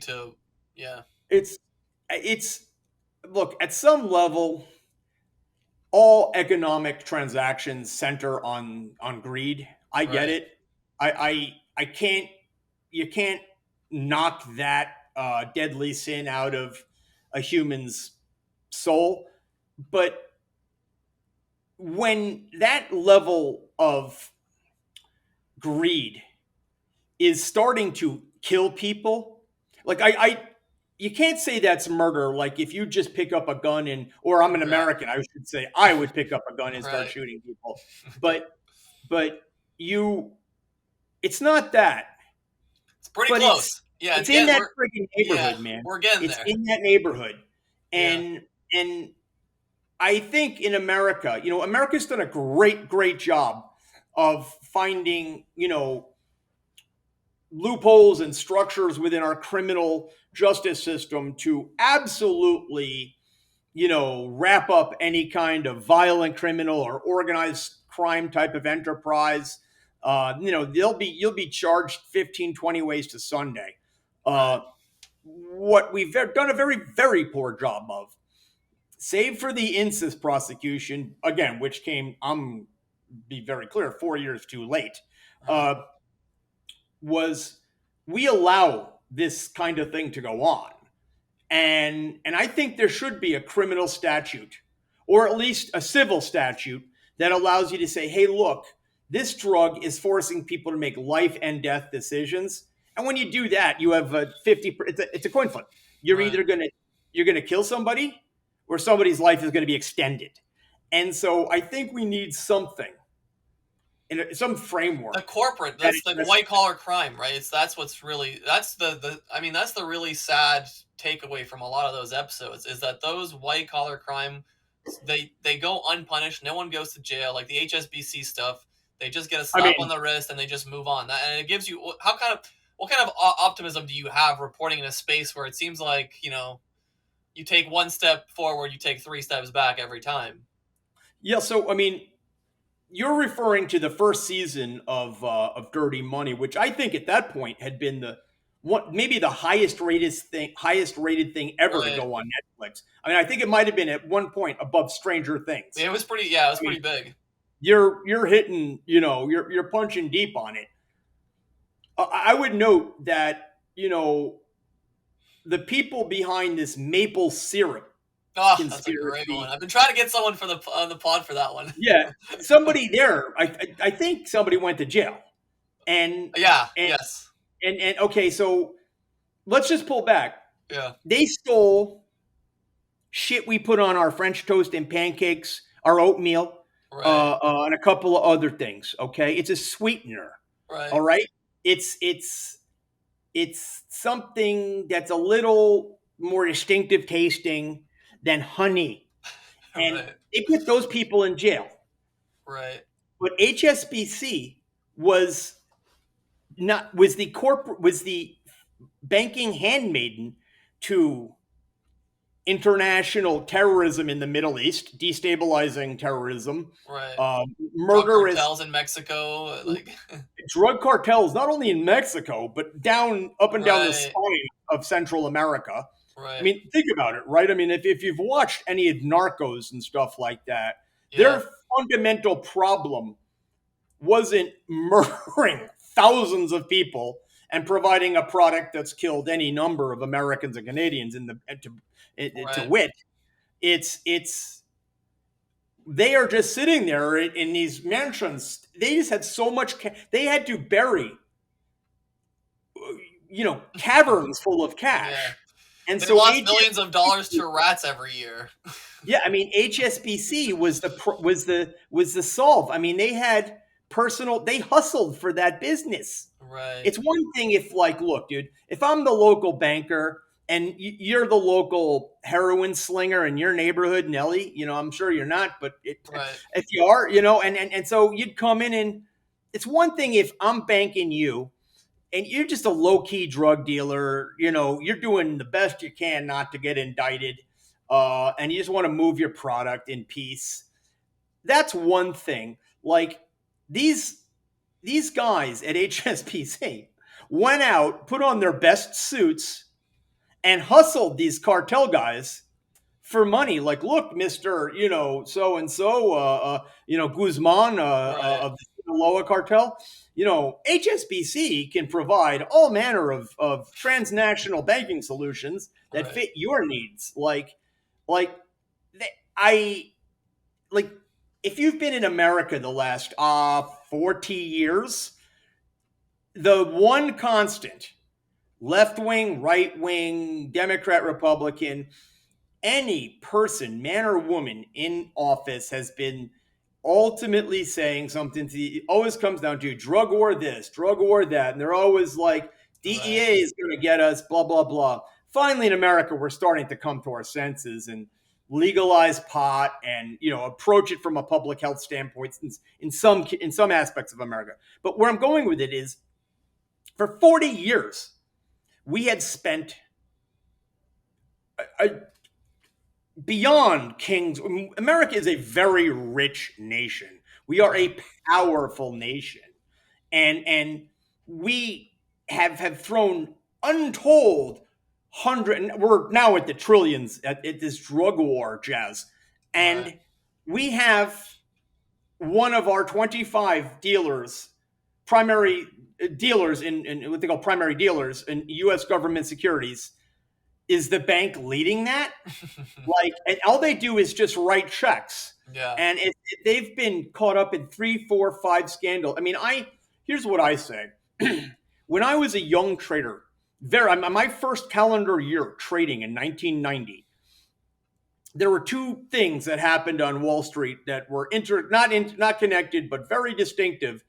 to, yeah. it's look, at some level, all economic transactions center on greed. I get Right. it. I can't you can't knock that deadly sin out of a human's soul, but when that level of greed is starting to kill people, like I you can't say that's murder. Like if you just pick up a gun or I'm an Right. American, I should say I would pick up a gun and start Right. shooting people. But but you, it's not that. It's pretty But it's close. Yeah, it's in that friggin' yeah, neighborhood, man. we're getting It's there. in that neighborhood, Yeah. and I think in America, America's done a great job of finding, loopholes and structures within our criminal justice system to absolutely, wrap up any kind of violent criminal or organized crime type of enterprise. You'll be charged 15, 20 ways to Sunday. Right. Uh, what we've done a very, very poor job of, save for the incest prosecution, again, which came, I'm be very clear, 4 years too late, Right. uh, was we allow this kind of thing to go on. And I think there should be a criminal statute, or at least a civil statute, that allows you to say, hey, look, this drug is forcing people to make life and death decisions. And when you do that, you have a 50, it's a coin flip. You're Right. either going to kill somebody, or somebody's life is going to be extended. And so I think we need something, some The framework corporate, that that's like addresses white collar crime, right? That's what's really, that's the I mean, that's the really sad takeaway from a lot of those episodes, is that those white collar crime, they go unpunished. No one goes to jail. Like the HSBC stuff, they just get a I slap on mean, the wrist and they just move on. And it gives you, what kind of optimism do you have reporting in a space where it seems like, you take one step forward, you take three steps back every time? yeah. So I mean, you're referring to the first season of Dirty Money, which I think at that point had been the one, maybe the highest rated thing ever to Right. go on Netflix. I mean, I think it might have been at one point above Stranger Things. It was pretty, yeah, it was I mean, pretty big. you're hitting, you're punching deep on it. I would note that the people behind this maple syrup Oh, that's a great one. conspiracy. I've been trying to get someone for the pod for that one. Yeah, somebody there. I think somebody went to jail, and Yeah. and Yes. and okay, so let's just pull back. Yeah. They stole shit we put on our French toast and pancakes, our oatmeal, Right. and a couple of other things. Okay, it's a sweetener. All Right. right, it's something that's a little more distinctive tasting than honey, and Right. they put those people in jail. Right. But HSBC was was the banking handmaiden to international terrorism in the Middle East, destabilizing terrorism, Right. Drug murderous cartels in Mexico, like. drug cartels, not only in Mexico but up and down the Right. spine of Central America. I Right. mean, think about it, right? I mean, if you've watched any of Narcos and stuff like that, Yeah. Their fundamental problem wasn't murdering thousands of people and providing a product that's killed any number of Americans and Canadians to Right. wit. It's they are just sitting there in these mansions. They just had so much. They had to bury, caverns full of Yeah. cash, and They so lost millions of dollars HSBC, to rats every year. yeah, I mean HSBC was the solve. I mean they had personal. They hustled for that business. Right. It's one thing if, like, look, dude, if I'm the local banker and you're the local heroin slinger in your neighborhood, Nelly, I'm sure you're not, but Right. if you are, and so you'd come in, and it's one thing if I'm banking you and you're just a low key drug dealer, you're doing the best you can not to get indicted, and you just want to move your product in peace. That's one thing. Like these guys at HSBC went out, put on their best suits, and hustled these cartel guys for money. Like, look, Mister, so and so, Guzman Right. of the Sinaloa cartel. HSBC can provide all manner of transnational banking solutions that Right. fit your needs. Like I like if you've been in America the last 40 years, the one constant, left wing, right wing, Democrat, Republican, any person, man or woman in office has been ultimately saying something it always comes down to drug war this, drug war that. And they're always like, Right. DEA is going to get us, blah, blah, blah. Finally, in America, we're starting to come to our senses and legalize pot and approach it from a public health standpoint in some aspects of America. But where I'm going with it is, for 40 years, we had spent a, beyond kings. America is a very rich nation. We are Right. a powerful nation, and we have thrown untold hundred. And we're now at the trillions at this drug war, Jazz, Right. and we have one of our 25 dealers, primary dealers in what they call primary dealers in U.S. government securities, is the bank leading that. Like, and all they do is just write checks, Yeah. and they've been caught up in 3, 4, 5 scandals. I mean, here's what I say: when I was a young trader, my first calendar year trading in 1990, there were two things that happened on Wall Street that were not connected, but very distinctive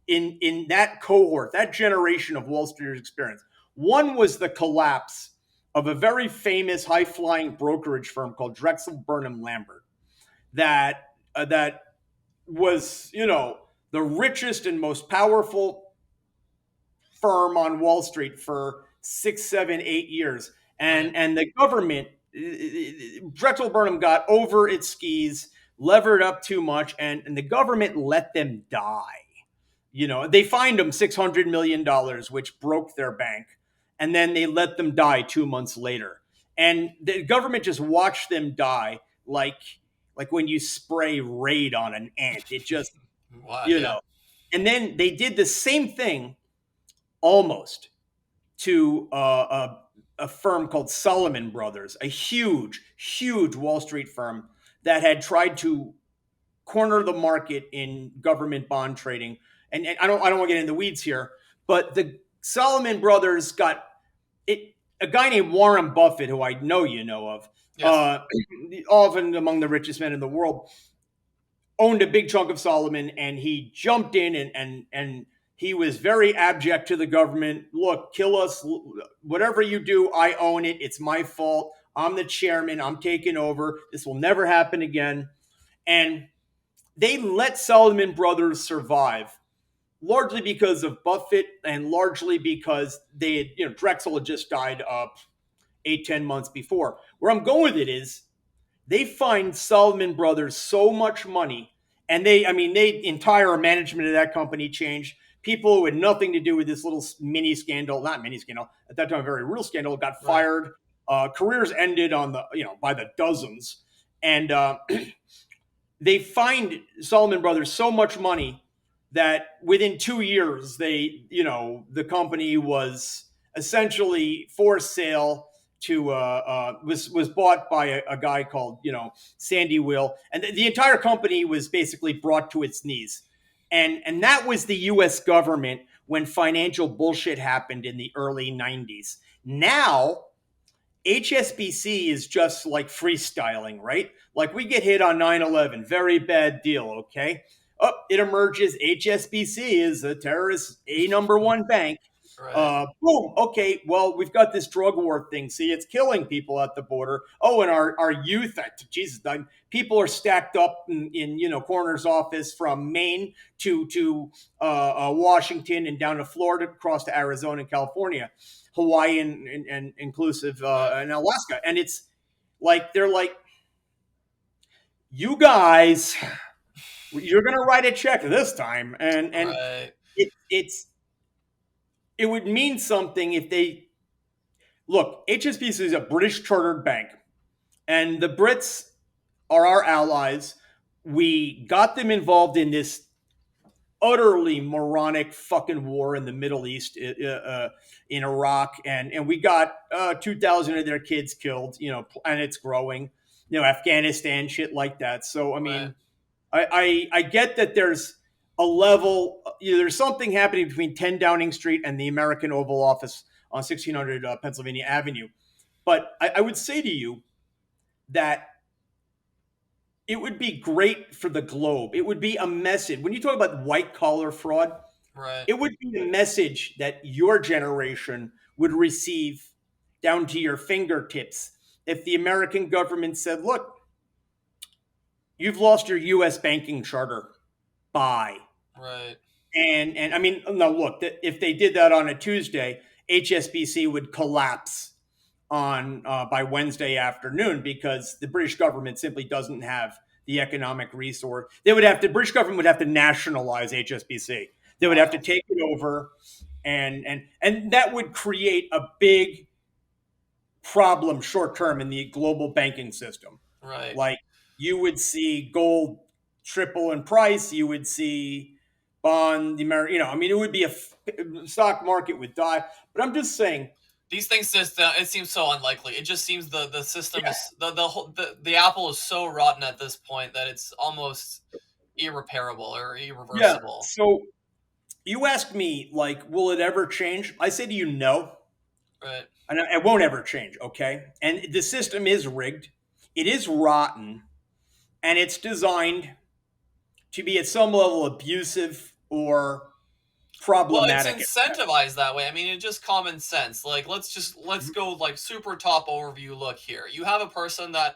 in that cohort, that generation of Wall Streeters experience. One was the collapse of a very famous high flying brokerage firm called Drexel Burnham Lambert, that was the richest and most powerful firm on Wall Street for 6, 7, 8 years, Right. and the government, Drexel Burnham, got over its skis, levered up too much, and the government let them die. They fined them $600 million, which broke their bank, and then they let them die 2 months later. And the government just watched them die, like when you spray Raid on an ant. It just, Wow. you Yeah. know. And then they did the same thing almost to a firm called Solomon Brothers, a huge, huge Wall Street firm that had tried to corner the market in government bond trading. And I don't want to get in the weeds here, but the Solomon Brothers got it. A guy named Warren Buffett, who I know you know of, Yes. often among the richest men in the world, owned a big chunk of Solomon, and he jumped in and he was very abject to the government. Look, kill us, whatever you do, I own it. It's my fault. I'm the chairman. I'm taking over. This will never happen again. And they let Solomon Brothers survive, largely because of Buffett and largely because they had, Drexel had just died 8, 10 months before. Where I'm going with it is they find Solomon Brothers so much money, and they entire management of that company changed. People who had nothing to do with this little mini scandal, not mini scandal, at that time, a very real scandal, got Right. fired. Careers ended on by the dozens. And they fined Solomon Brothers so much money that within 2 years, the company was essentially for sale to was bought by a guy called Sandy Will, and the entire company was basically brought to its knees, and that was the U.S. government when financial bullshit happened in the early '90s. Now HSBC is just like freestyling, right? Like we get hit on 9/11, very bad deal, okay? Oh, it emerges HSBC is a terrorist, a number one bank. Right. Boom. Okay. Well, we've got this drug war thing. See, it's killing people at the border. Oh, and our youth, Jesus, people are stacked up in coroner's office from Maine to Washington and down to Florida, across to Arizona and California, Hawaii and inclusive and Alaska. And it's like they're like, you guys, you're gonna write a check this time, and Right. it would mean something if they look. HSBC is a British chartered bank, and the Brits are our allies. We got them involved in this utterly moronic fucking war in the Middle East, in Iraq, and we got 2,000 of their kids killed, and it's growing, Afghanistan, shit like that. So I Right. mean, I get that there's a level, there's something happening between 10 Downing Street and the American Oval Office on 1600 Pennsylvania Avenue, but I would say to you that it would be great for the globe. It would be a message. When you talk about white collar fraud, Right. it would be a message that your generation would receive down to your fingertips if the American government said, look, you've lost your US banking charter. Bye. Right. And I mean, no, look, if they did that on a Tuesday, HSBC would collapse on by Wednesday afternoon because the British government simply doesn't have the economic resource. The British government would have to nationalize HSBC. They would have to Wow. take it over, and that would create a big problem short term in the global banking system. Right. Like you would see gold triple in price, you would see bond, I mean, it would be stock market would die. But I'm just saying, These things just it seems so unlikely. It just seems the system yeah, is the apple is so rotten at this point that it's almost irreparable or yeah. irreversible. So you ask me, like, will it ever change? I say to you, no, Right. and it won't ever change. Okay, and the system is rigged, it is rotten, and it's designed to be at some level abusive or Well, it's problematic. incentivized that way. I mean, it's just common sense. Like, let's go like super top overview look here. You have a person that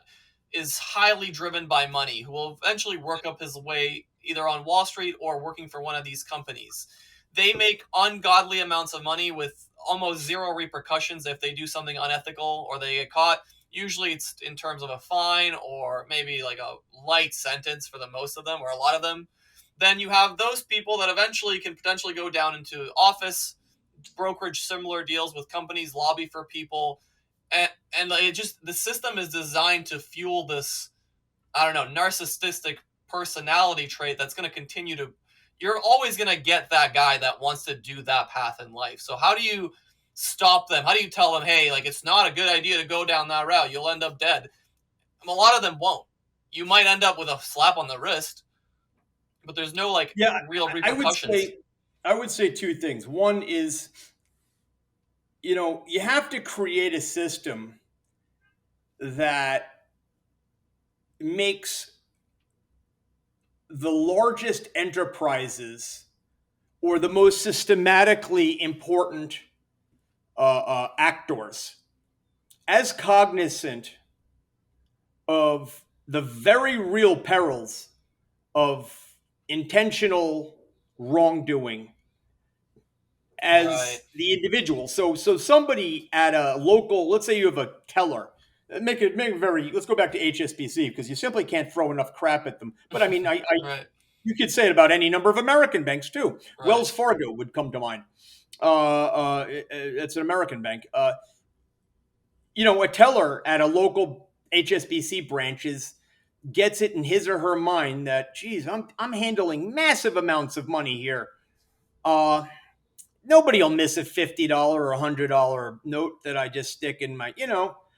is highly driven by money who will eventually work up his way either on Wall Street or working for one of these companies. They make ungodly amounts of money with almost zero repercussions if they do something unethical or they get caught. Usually it's in terms of a fine or maybe like a light sentence for the most of them or a lot of them. Then you have those people that eventually can potentially go down into office, brokerage similar deals with companies, lobby for people, and it just the system is designed to fuel this, I don't know, narcissistic personality trait that's going to continue to. You're always going to get that guy that wants to do that path in life. So how do you stop them? How do you tell them, hey, like it's not a good idea to go down that route? You'll end up dead. A lot of them won't. You might end up with a slap on the wrist, but there's no like Yeah, real I would repercussions. say I would say two things. One is, you have to create a system that makes the largest enterprises or the most systematically important actors as cognizant of the very real perils of intentional wrongdoing Right. as the individual. So somebody at a local, let's say you have a teller, make it very. Let's go back to HSBC because you simply can't throw enough crap at them. But I mean, Right. you could say it about any number of American banks too. Right. Wells Fargo would come to mind. It's an American bank. A teller at a local HSBC branch is gets it in his or her mind that, geez, I'm handling massive amounts of money here. Uh, Nobody will miss a $50 or $100 note that I just stick in my,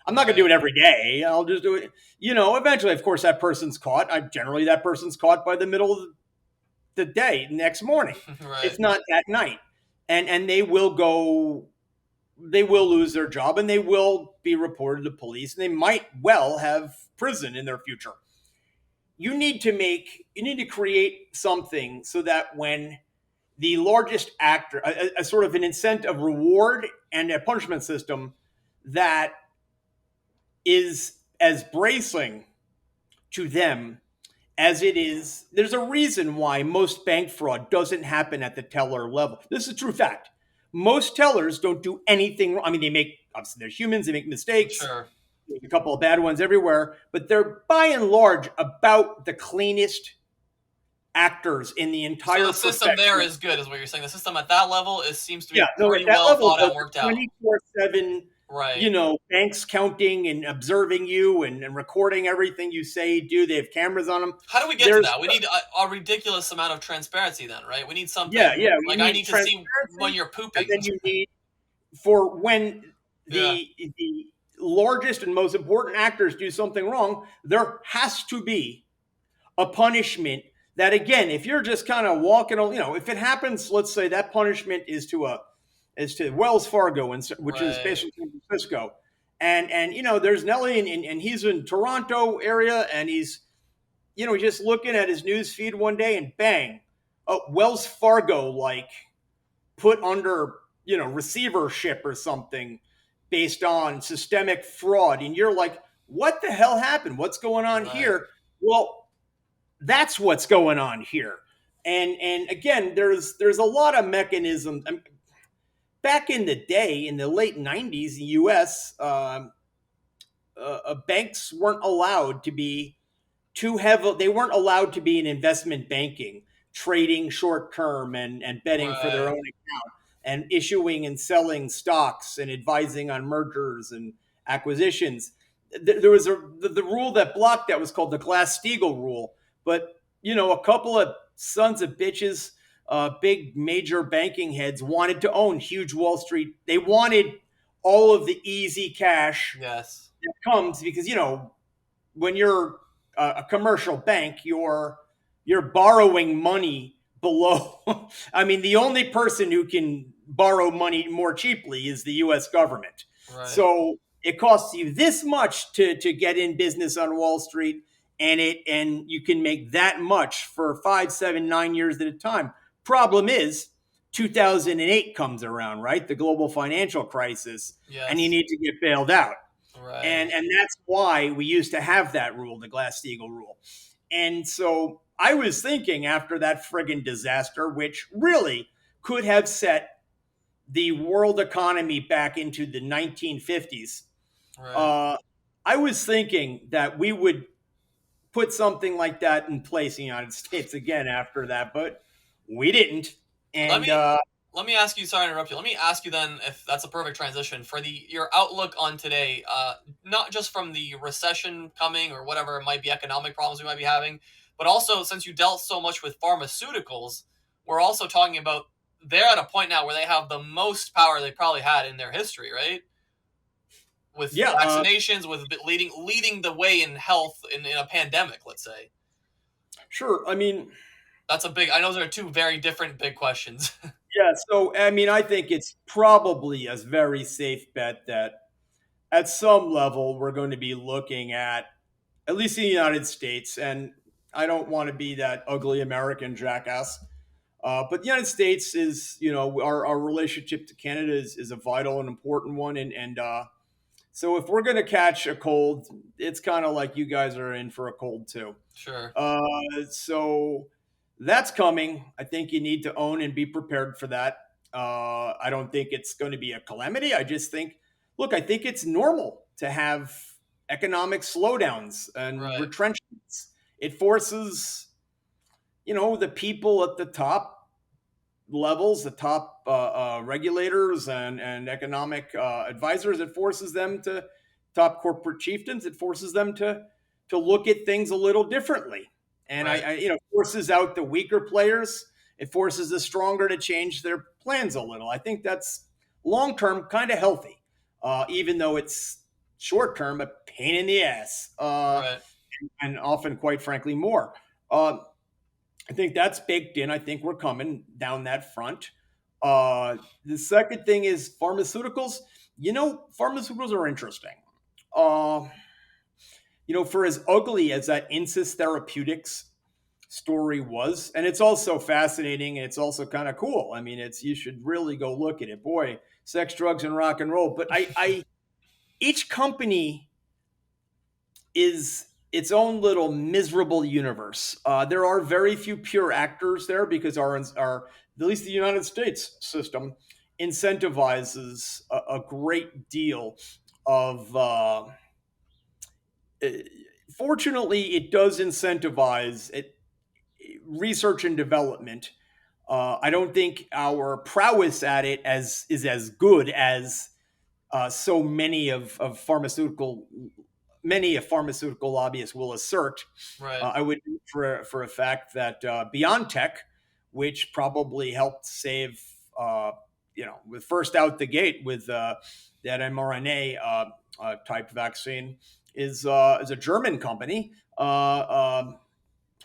I'm not going to do Right. it every day. I'll just do it, eventually, of course, that person's caught. Generally, that person's caught by the middle of the day, next morning, Right. if not that night. And they will lose their job and they will be reported to police and they might well have prison in their future. You need to create something so that when the largest actor, a sort of an incentive reward and a punishment system that is as bracing to them as it is. There's a reason why most bank fraud doesn't happen at the teller level. This is a true fact. Most tellers don't do anything wrong. I mean, obviously, they're humans, they make mistakes. Sure. There's a couple of bad ones everywhere, but they're by and large about the cleanest actors in the So entire the system profession. there is good, is what you're saying. The system at that level seems to Yeah, be no, at pretty that well level, thought out the and worked out. 24/7, Right. banks counting and observing you and recording everything you say, do. They have cameras on them. How do we get to There's, that? We need a ridiculous amount of transparency then, right? We need yeah, something yeah, you like I need need to see when transparency, you're and pooping. then you need for when Yeah. the largest and most important actors do something wrong, there has to be a punishment that, again, if you're just kind of walking, if it happens, let's say that punishment is to Wells Fargo, which is Right. based in San Francisco, and there's Nelly, and he's in Toronto area, and he's just looking at his news feed one day, and bang, Wells Fargo like put under receivership or something based on systemic fraud, and you're like, what the hell happened? What's going on Right. here? Well, that's what's going on here. And again, there's a lot of mechanisms. Back in the day, in the late '90s, the U.S. Banks weren't allowed to be too heavy. They weren't allowed to be in investment banking, trading short term and betting for their Right. own account, and issuing and selling stocks and advising on mergers and acquisitions. There was the rule that blocked that was called the Glass-Steagall rule. But a couple of sons of bitches, big major banking heads, wanted to own huge Wall Street. They wanted all of the easy cash Yes. that comes because when you're a commercial bank, you're borrowing money below. I mean, the only person who can borrow money more cheaply is the U.S. government. Right. So it costs you this much to get in business on Wall Street, and you can make that much for 5, 7, 9 years at a time. Problem is, 2008 comes around, right? The global financial crisis, and you Yes. need to get bailed out. And Right. and that's why we used to have that rule, the Glass-Steagall rule. And so I was thinking, after that friggin' disaster, which really could have set the world economy back into the 1950s, Right. uh, I was thinking that we would put something like that in place in the United States again after that, but we didn't. Let And me let me ask you. Sorry to interrupt you. Let me ask you then, if that's a perfect transition for the your outlook on today. Not just from the recession coming or whatever it might be, economic problems we might be having, but also since you dealt so much with pharmaceuticals, we're also talking about they're at a point now where they have the most power they probably had in their history, right? With yeah, vaccinations, with leading the way in health in a pandemic. Let's say sure. I mean, that's a big. I know those are two very different big questions. yeah. So, I mean, I think it's probably a very safe bet that at some level we're going to be looking at least in the United States, and I don't want to be that ugly American jackass, but the United States is, our relationship to Canada is a vital and important one, and so if we're going to catch a cold, it's kind of like you guys are in for a cold too. Sure. So that's coming. I think you need to own and be prepared for that. I don't think it's going to be a calamity. I just think, look, I think it's normal to have economic slowdowns and Right. retrenchments. It forces, the people at the top levels, the top regulators and economic advisors. It forces them to top corporate chieftains. It forces them to to look at things a little differently. And Right. forces out the weaker players. It forces the stronger to change their plans a little. I think that's long term kind of healthy, even though it's short term a pain in the ass, Right. and often, quite frankly, more. I think that's baked in. I think we're coming down that front. The second thing is pharmaceuticals. Pharmaceuticals are interesting. Uh, for as ugly as that Insys Therapeutics story was, and it's also fascinating and it's also kind of cool. I mean, you should really go look at it. Boy, sex, drugs, and rock and roll. But I each company is its own little miserable universe. There are very few pure actors there because our at least the United States system incentivizes a great deal of. Fortunately, it does incentivize research and development. I don't think our prowess at it is as good as so many of pharmaceutical lobbyists will assert. Right. I would for a fact that BioNTech, which probably helped save, with first out the gate with that mRNA type vaccine, is a German company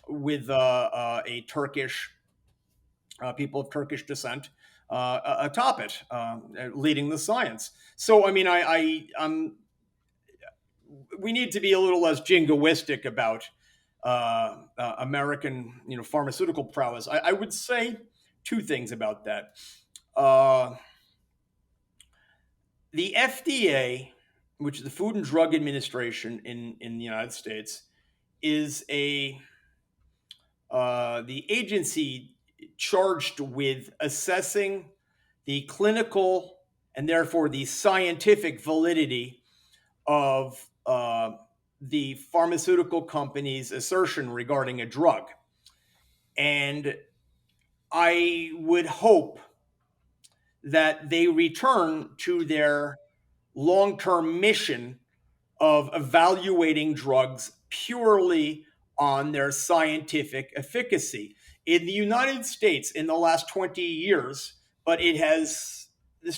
with a Turkish people of Turkish descent atop it, leading the science. So, I mean, we need to be a little less jingoistic about American, pharmaceutical prowess. I would say two things about that. Uh, the FDA, which is the Food and Drug Administration in the United States, is the agency charged with assessing the clinical and therefore the scientific validity of the pharmaceutical company's assertion regarding a drug. And I would hope that they return to their long term mission of evaluating drugs purely on their scientific efficacy. In the United States, in the last 20 years, but this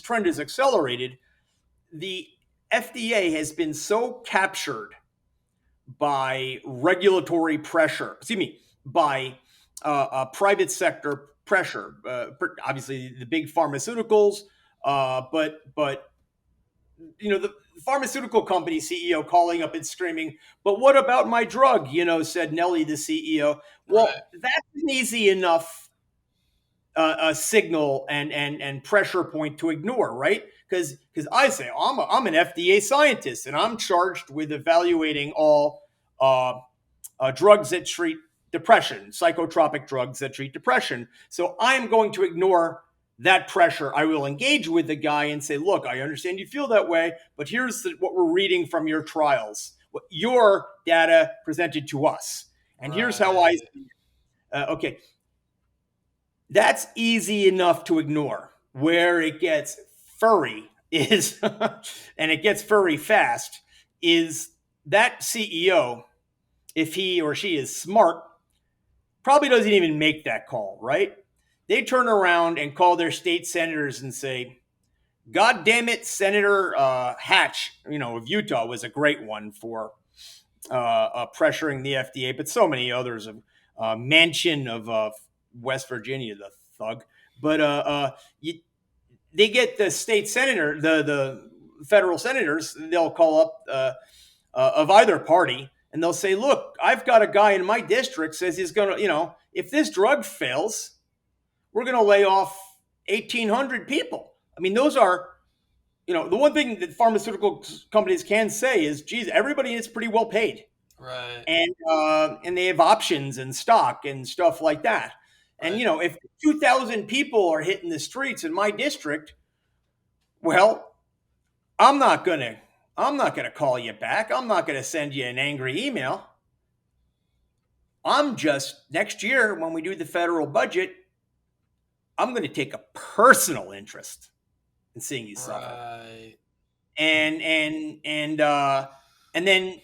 trend has accelerated. The FDA has been so captured by regulatory pressure, by private sector pressure, obviously the big pharmaceuticals, but the pharmaceutical company CEO calling up and screaming, "But what about my drug?" Said Nelly, the CEO. Right. Well, that's an easy enough a signal and pressure point to ignore, right? Because I say I'm an FDA scientist and I'm charged with evaluating all drugs that treat depression, psychotropic drugs that treat depression. So I'm going to ignore that pressure. I will engage with the guy and say, "Look, I understand you feel that way, but here's what we're reading from your trials, what your data presented to us, and here's how I Right. see it." Okay, that's easy enough to ignore. Where it gets furry is, and it gets furry fast, is that CEO, if he or she is smart, probably doesn't even make that call, right? They turn around and call their state senators and say, "God damn it, Senator Hatch, of Utah was a great one for pressuring the FDA, but so many others of Manchin of West Virginia, the thug." But they get the state senator, the federal senators. They'll call up of either party, and they'll say, "Look, I've got a guy in my district says he's going to, if this drug fails, we're going to lay off 1,800 people." I mean, those are, the one thing that pharmaceutical companies can say is, "Geez, everybody is pretty well paid." Right. And they have options and stock and stuff like that. And Right. if 2,000 people are hitting the streets in my district, well, I'm not gonna call you back. I'm not gonna send you an angry email. I'm just next year when we do the federal budget, I'm gonna take a personal interest in seeing you suffer. Right. And and then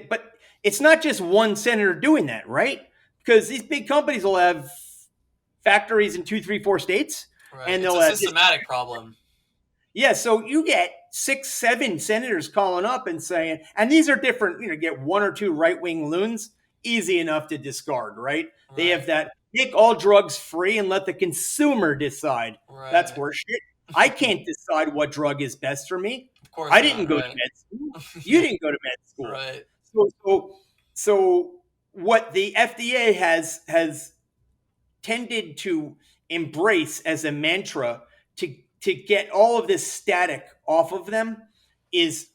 but it's not just one senator doing that, right? Because these big companies will have factories in 2, 3, 4 states, Right. and It's they'll a have systematic problem. yeah, so you get 6, 7 senators calling up and saying, and these are different, get 1 or 2 right wing loons, easy enough to discard, right? They have Right. that make all drugs free and let the consumer decide. That's Right. horseshit. I can't decide what drug is best for me. Of course I not. didn't go to Right. med school. You Yeah. didn't go to med school. Right. So what the FDA has tended to embrace as a mantra to get all of this static off of them is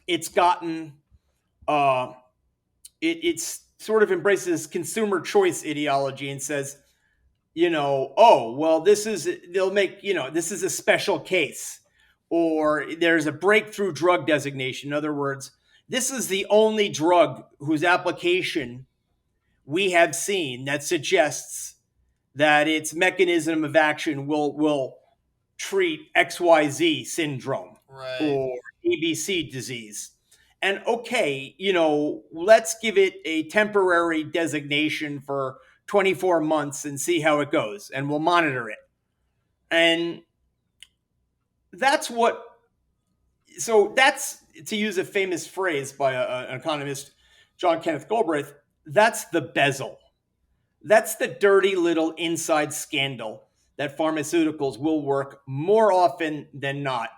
it's gotten it's sort of embraces consumer choice ideology and says, oh well, they'll make this is a special case, or there's a breakthrough drug designation. In other words, this is the only drug whose application we have seen that suggests that its mechanism of action will treat XYZ syndrome Right. or ABC disease. And okay, let's give it a temporary designation for 24 months and see how it goes, and we'll monitor it. And that's what, so that's, to use a famous phrase by an economist, John Kenneth Galbraith, that's the bezel. That's the dirty little inside scandal that pharmaceuticals will work more often than not.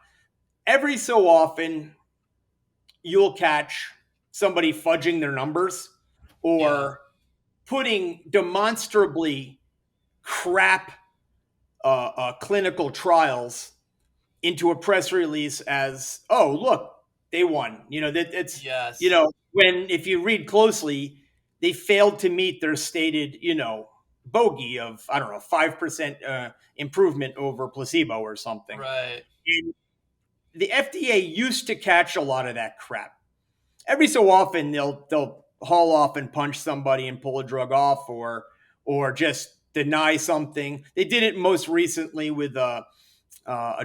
Every so often, you'll catch somebody fudging their numbers Yeah. or putting demonstrably crap clinical trials into a press release as, oh, look, they won. That it's, Yes. when if you read closely, they failed to meet their stated, bogey of, I don't know, 5% improvement over placebo or something. Right. And the FDA used to catch a lot of that crap. Every so often, they'll haul off and punch somebody and pull a drug off, or just deny something. They did it most recently with a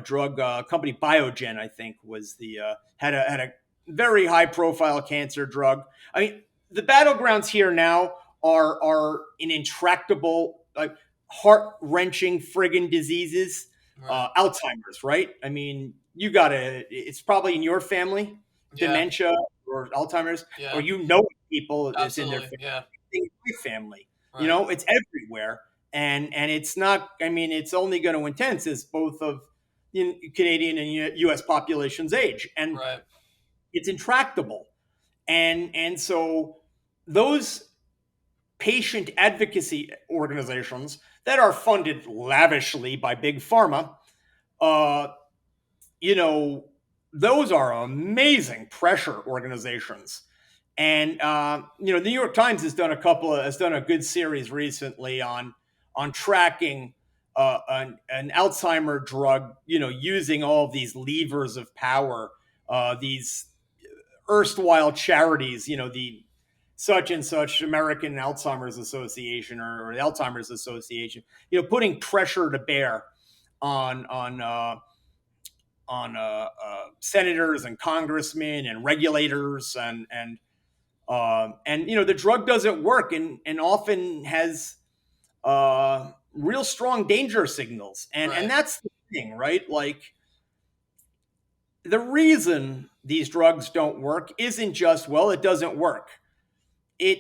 drug company, Biogen, I think, was the had a very high profile cancer drug. I mean, the battlegrounds here now are in intractable, like heart wrenching friggin' diseases, Right. Alzheimer's, right? I mean, you gotta. It's probably in your family, Yeah. dementia or Alzheimer's, or Yeah. people that's in their Absolutely. Yeah. family. Right. It's everywhere, and it's not. I mean, it's only going to intense as both of Canadian and U.S. populations age, and Right. it's intractable. And so those patient advocacy organizations that are funded lavishly by big pharma, uh, you know, those are amazing pressure organizations. And the New York Times has done a good series recently on tracking an Alzheimer drug, using all of these levers of power, these erstwhile charities, the such and such American Alzheimer's Association or the Alzheimer's Association, putting pressure to bear on on uh, senators and congressmen and regulators, and the drug doesn't work, and often has real strong danger signals, and Right. that's the thing, right? Like, the reason these drugs don't work isn't just, well, it doesn't work. It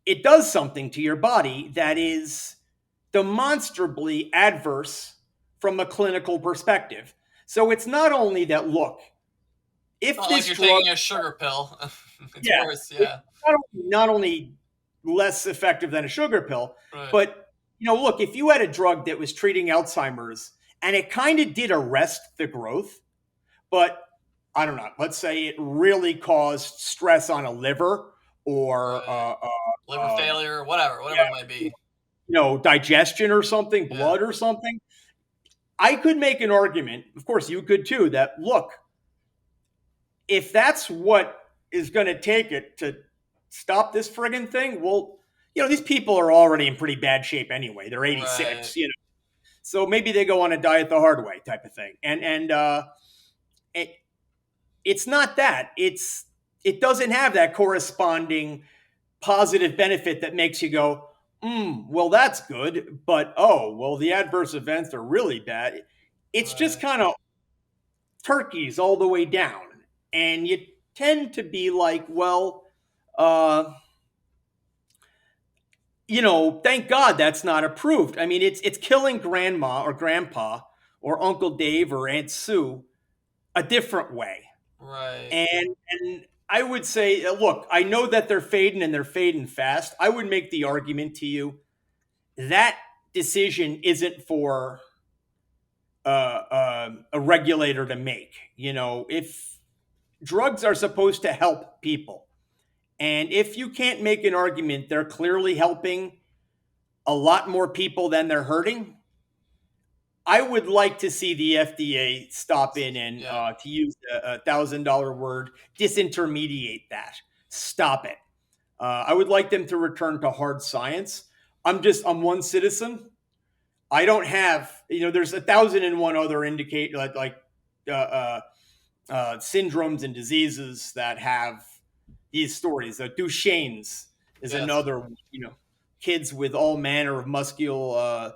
it does something to your body that is demonstrably adverse from a clinical perspective. So it's not only that, look, It's if not like this you're drug, taking a sugar pill. It's yeah, worse. it's Yeah. not only less effective than a sugar pill, Right. but look, if you had a drug that was treating Alzheimer's and it kind of did arrest the growth, but I don't know, let's say it really caused stress on a liver, or Right. Liver uh, failure, whatever it might yeah, be. digestion or something, Yeah. blood or something, I could make an argument, of course you could too, that look, if that's what is going to take it to stop this friggin' thing, well, these people are already in pretty bad shape anyway. They're Right. 86, so maybe they go on a diet the hard way, type of thing. And it, it's not that. It doesn't have that corresponding positive benefit that makes you go, well, that's good, but oh, well, the adverse events are really bad. It's just Right. kind of turkeys all the way down. And you tend to be like, well, uh, thank God that's not approved. I mean, it's killing grandma or grandpa or Uncle Dave or Aunt Sue a different way. Right. And I would say, look, I know that they're fading and they're fading fast. I would make the argument to you that decision isn't for a regulator to make. If drugs are supposed to help people, and if you can't make an argument they're clearly helping a lot more people than they're hurting, I would like to see the FDA stop in and, Yeah. to use a $1,000 word, disintermediate that. Stop it. I would like them to return to hard science. I'm one citizen. I don't have, there's 1,001 other indicate like uh, uh, syndromes and diseases that have these stories. Duchenne's is Yes. another, kids with all manner of cerebromuscular,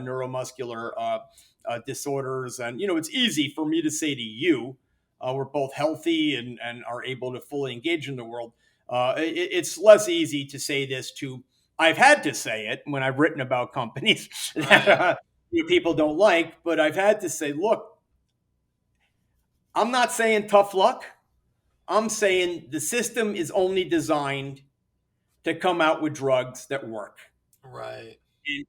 neuromuscular disorders. And, it's easy for me to say to you, we're both healthy and are able to fully engage in the world. It's less easy to say this to, I've had to say it when I've written about companies that Right. people don't like, but I've had to say, look, I'm not saying tough luck. I'm saying the system is only designed to come out with drugs that work. Right.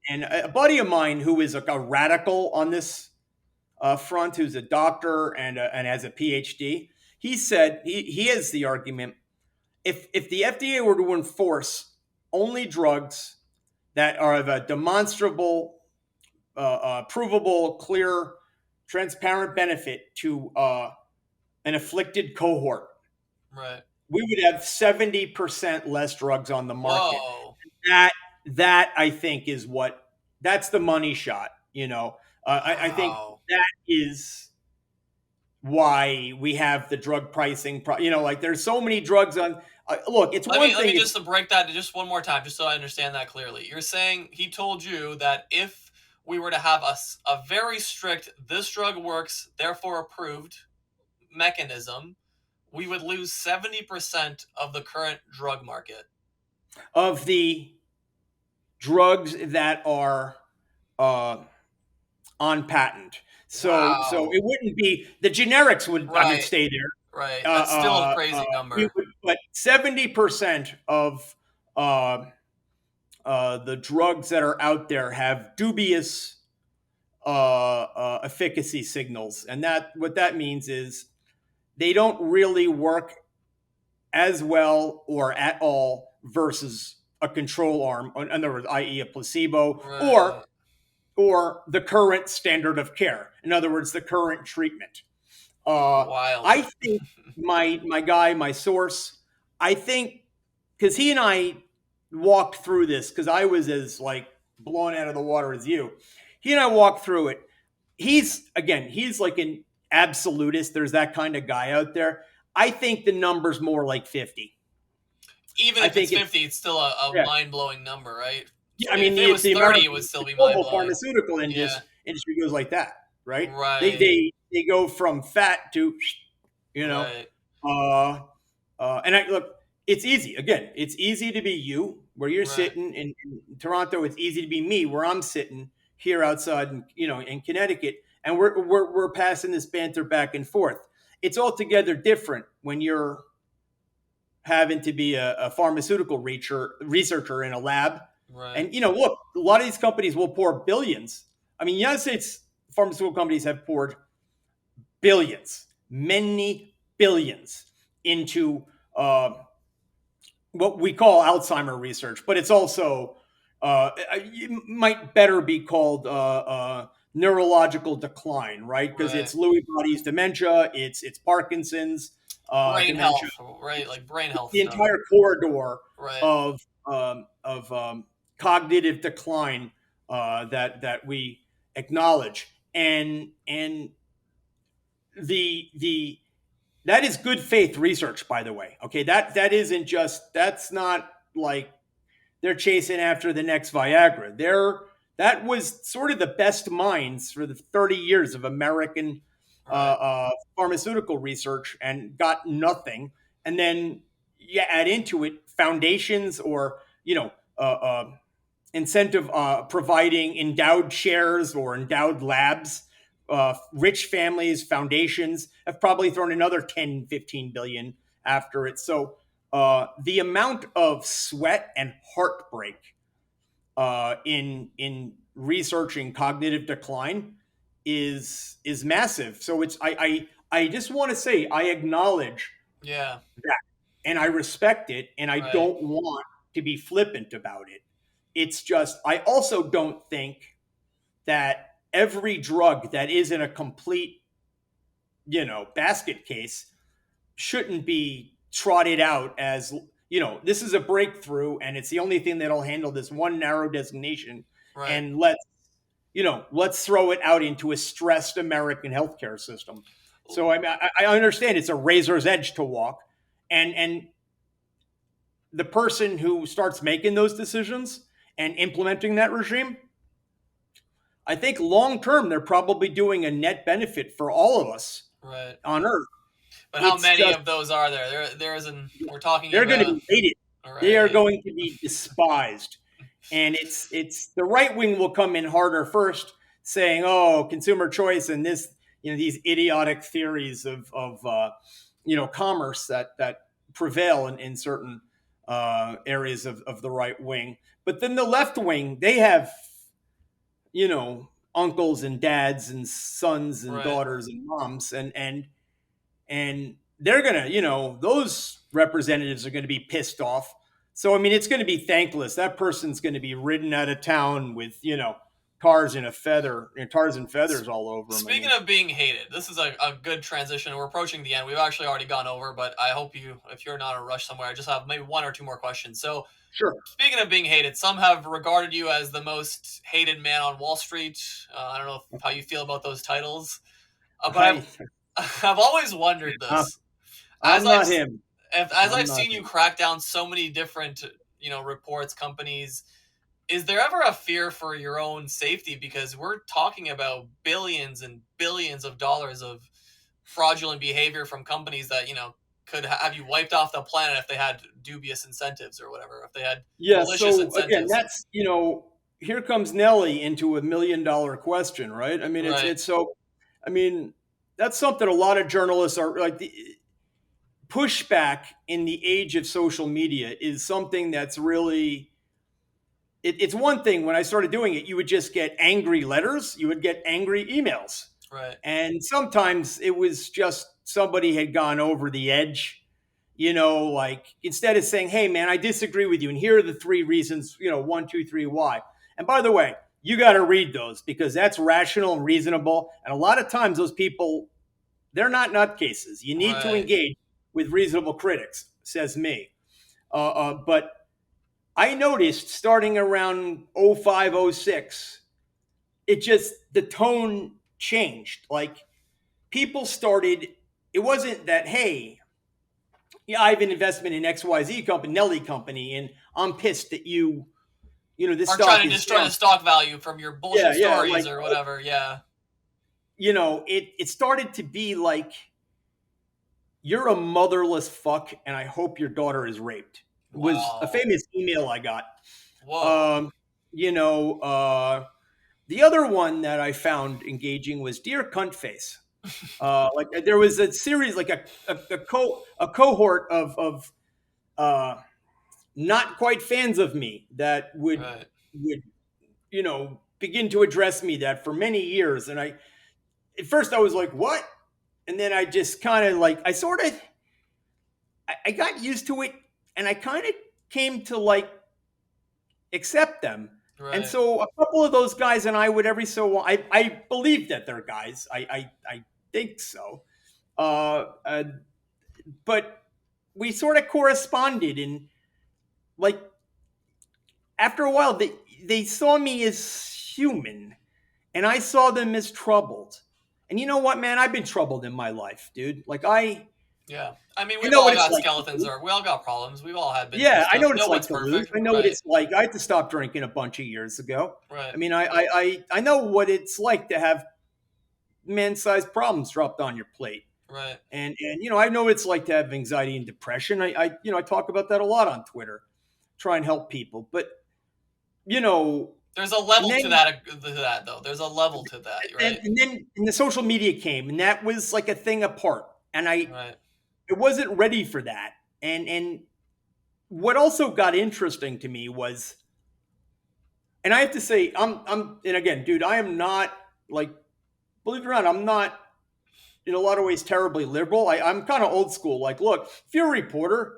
And a buddy of mine who is a radical on this front, who's a doctor and has a PhD, he said he has the argument: if the FDA were to enforce only drugs that are of a demonstrable, provable, clear, transparent benefit to an afflicted cohort, Right. we would have 70% less drugs on the market. Whoa. That that I think that's the money shot. I think Wow. that is why we have the drug pricing. Like there's so many drugs on. Look, it's Let me one let me thing if just to break that just one more time, just so I understand that clearly. You're saying he told you that if we were to have a very strict "this drug works, therefore approved" mechanism, we would lose 70% of the current drug market. of the drugs that are uh, on patent. So Wow. it wouldn't be the generics would, I mean, Right. stay there. Right. That's still a crazy number. But 70% of the drugs that are out there have dubious efficacy signals, and that what that means is they don't really work as well or at all versus a control arm, in other words, i.e., a placebo, Right. or the current standard of care. In other words, the current treatment. Wild. I think my source, I think, because he and I walked through this, because I was as like blown out of the water as you. He and I walked through it. He's like an absolutist. There's that kind of guy out there. I think the number's more like 50. Even I if it's think it's 50, it's still a yeah. mind blowing number, right? I mean, If it it's was the 30, it American, would still the be mind global blowing. pharmaceutical Yeah. industry goes like that, right? They Right. they they go from fat to, you know, Right. uh, and I look. It's easy. Again, it's easy to be you where you're Right. sitting in Toronto. It's easy to be me where I'm sitting here outside, in Connecticut, and we're passing this banter back and forth. It's altogether different when you're having to be a pharmaceutical researcher in a lab. Right. And look, a lot of these companies will pour billions. I mean, United States pharmaceutical companies have poured billions, many billions, into what we call Alzheimer research, but it's also it might better be called neurological decline, right? Because Right. it's Lewy body's dementia, it's Parkinson's Brain dementia, health, right? it's Like brain health the stuff. entire corridor Right. of cognitive decline that we acknowledge, and the that is good faith research, by the way. Okay, that isn't just, that's not like they're chasing after the next Viagra. That was sort of the best minds for the 30 years of American Right. pharmaceutical research, and got nothing. And then you add into it foundations, or incentive providing endowed shares or endowed labs. Rich families, foundations have probably thrown another 10, 15 billion after it. So the amount of sweat and heartbreak in researching cognitive decline is massive. So I just want to say I acknowledge Yeah. that, and I respect it, and I Right. don't want to be flippant about it. It's just I also don't think that every drug that isn't a complete, basket case shouldn't be trotted out as, this is a breakthrough and it's the only thing that'll handle this one narrow designation, Right. and let's throw it out into a stressed American healthcare system. So I understand it's a razor's edge to walk, and the person who starts making those decisions and implementing that regime, I think long term they're probably doing a net benefit for all of us Right. on Earth. But how It's many just of those are there? There isn't. We're talking they're going to about. be hated. All They are right. going to be despised, and it's the right wing will come in harder first, saying, "Oh, consumer choice," and this, these idiotic theories of commerce that prevail in certain areas of the right wing. But then the left wing, they have, uncles and dads and sons and Right. daughters and moms, and they're gonna, those representatives are gonna be pissed off. So I mean, it's gonna be thankless. That person's gonna be ridden out of town with, cars in a feather, tars and feathers all over them. I Speaking mean, of being hated, this is a good transition. We're approaching the end. We've actually already gone over, but I hope if you're not in a rush somewhere, I just have maybe one or two more questions. So, sure. speaking of being hated, some have regarded you as the most hated man on Wall Street. I don't know how you feel about those titles, but I, I've always wondered this. As I'm I've not him. as I'm I've not seen you him. crack down so many different reports, companies, is there ever a fear for your own safety? Because we're talking about billions and billions of dollars of fraudulent behavior from companies that could have you wiped off the planet if they had dubious incentives or whatever, if they had Yeah. malicious So again, incentives. that's, here comes Nelly into $1 million question, right? I mean, Right. it's so, I mean, that's something a lot of journalists are like. The pushback in the age of social media is something that's really, it's one thing when I started doing it, you would just get angry letters, you would get angry emails, Right. and sometimes it was just somebody had gone over the edge, like instead of saying, hey man, I disagree with you and here are the three reasons, one, two, three, why. And by the way, you got to read those because that's rational and reasonable, and a lot of times those people, they're not nutcases. You need to Right. engage with reasonable critics, says me. But I noticed starting around 05, 06, it just, the tone changed. Like people started, it wasn't that, hey, yeah, I have an investment in XYZ company, Nelly company, and I'm pissed that this Or stock trying to is destroy down. the stock value from your Yeah, bullshit yeah. stories Like, or whatever. Yeah. it started to be like, you're a motherless fuck, and I hope your daughter is raped. It was a Wow. famous email I got. Whoa. Um, you know, the other one that I found engaging was Dear Cuntface. Like there was a series, like a cohort of uh, not quite fans of me that Right. would begin to address me that for many years, and I at first I was like, what? And then I just kind of like I got used to it, and I kind of came to like accept them. And Right. so a couple of those guys and I would every so I believe that they're guys. I think so. Uh, but we sort of corresponded, and like after a while they saw me as human, and I saw them as troubled. And you know what, man? I've been troubled in my life, dude. Like Yeah. I mean, I we've know what all it's got like. skeletons, or we all got problems. We've all had been through Yeah, I stuff. know what No it's like one's to lose. perfect. I know what Right. it's like. I had to stop drinking a bunch of years ago. Right. I mean, I know what it's like to have man-sized problems dropped on your plate. Right. And I know what it's like to have anxiety and depression. I talk about that a lot on Twitter, try and help people. But there's a and level then to that though. There's a level to that, right? and then the social media came, and that was like a thing apart. And Right. it wasn't ready for that. And what also got interesting to me was, and I have to say, and again, dude, I am not like, believe it or not, I'm not in a lot of ways terribly liberal. I'm kind of old school. Like, look, if you're a reporter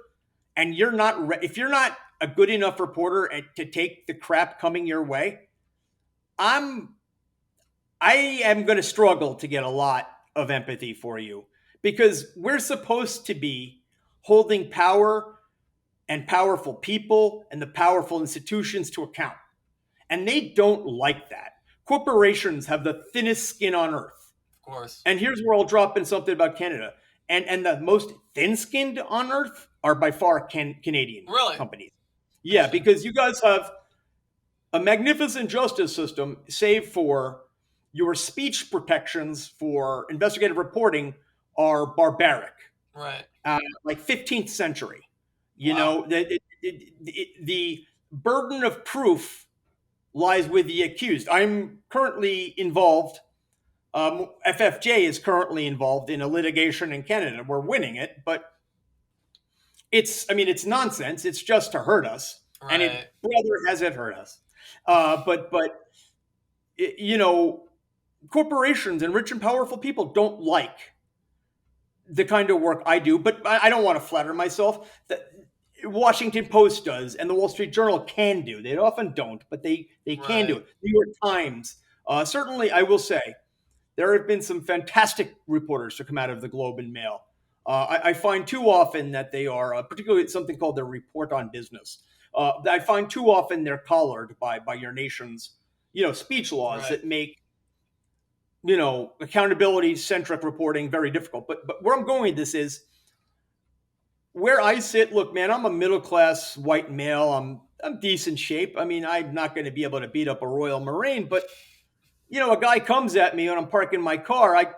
and if you're not a good enough reporter to take the crap coming your way, I am going to struggle to get a lot of empathy for you, because we're supposed to be holding power and powerful people and the powerful institutions to account. And they don't like that. Corporations have the thinnest skin on earth. Of course. And here's where I'll drop in something about Canada. And the most thin-skinned on earth are by far Canadian Really? companies. Yeah, because you guys have a magnificent justice system, save for your speech protections for investigative reporting are barbaric. Right. Like 15th century. You Wow. know, the burden of proof lies with the accused. I'm currently involved. FFJ is currently involved in a litigation in Canada. We're winning it, but it's nonsense. It's just to hurt us, and Right. brother, has it hurt us. But corporations and rich and powerful people don't like the kind of work I do. But I don't want to flatter myself. The Washington Post does, and the Wall Street Journal can do. They often don't, but they can do Right. it. New York Times, certainly, I will say, there have been some fantastic reporters to come out of the Globe and Mail. I find too often that they are, particularly something called their report on business. I find too often they're collared by your nation's, speech laws Right. that make, accountability centric reporting very difficult. But where I'm going with this is, where I sit. Look, man, I'm a middle class white male. I'm decent shape. I mean, I'm not going to be able to beat up a Royal Marine, but a guy comes at me when I'm parking my car.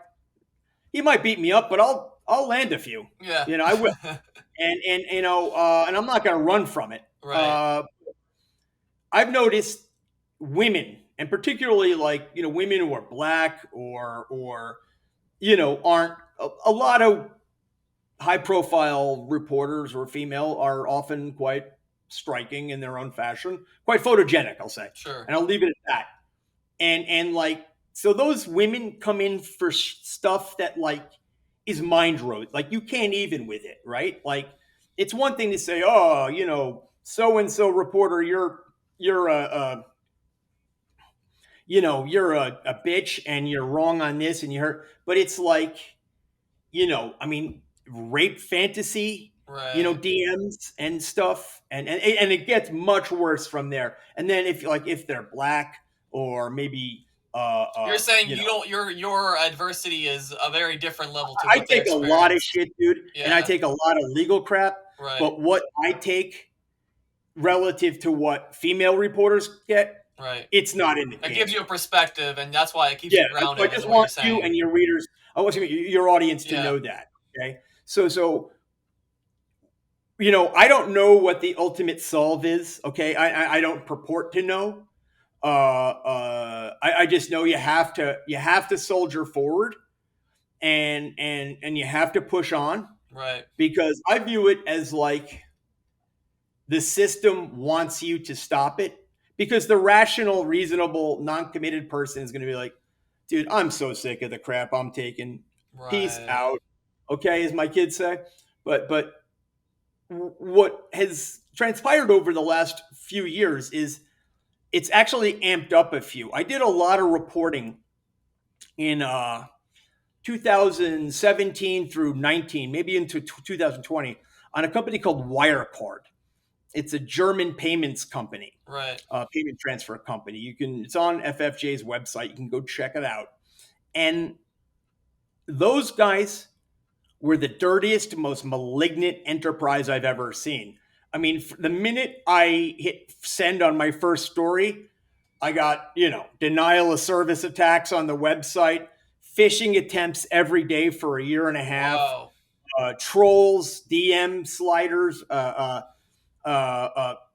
He might beat me up, but I'll land a few. Yeah. I will. And I'm not going to run from it. Right. I've noticed women, and particularly like women who are black or aren't a lot of high profile reporters or female are often quite striking in their own fashion, quite photogenic, I'll say. Sure. And I'll leave it at that. And like, so those women come in for stuff that like is mind rot. Like, you can't even with it, right? Like, it's one thing to say, oh, so and so reporter, you're a bitch and you're wrong on this and you hurt. But it's like, rape fantasy, Right. DMs and stuff, and it gets much worse from there. And then if they're black or maybe You're saying your adversity is a very different level to I what they take a lot of experience. shit, dude, and I Yeah. take a lot of legal crap. Right. But what I take relative to what female reporters get, Right. it's not in the It game. gives you a perspective, and that's why it keeps you grounded. I just is what want you're you saying. and your readers, I want your audience to Yeah. know that. Okay, so I don't know what the ultimate solve is. Okay, I don't purport to know. I just know you have to soldier forward, and you have to push on, Right. because I view it as like the system wants you to stop it, because the rational, reasonable, non-committed person is going to be like, dude, I'm so sick of the crap I'm taking. Peace Right. out. Okay, as my kids say. But what has transpired over the last few years is it's actually amped up a few. I did a lot of reporting in 2017 through 19, maybe into 2020, on a company called Wirecard. It's a German payments company, Right. payment transfer company. It's on FFJ's website. You can go check it out. And those guys were the dirtiest, most malignant enterprise I've ever seen. I mean, the minute I hit send on my first story, I got, denial of service attacks on the website, phishing attempts every day for a year and a half, Wow. trolls, DM sliders.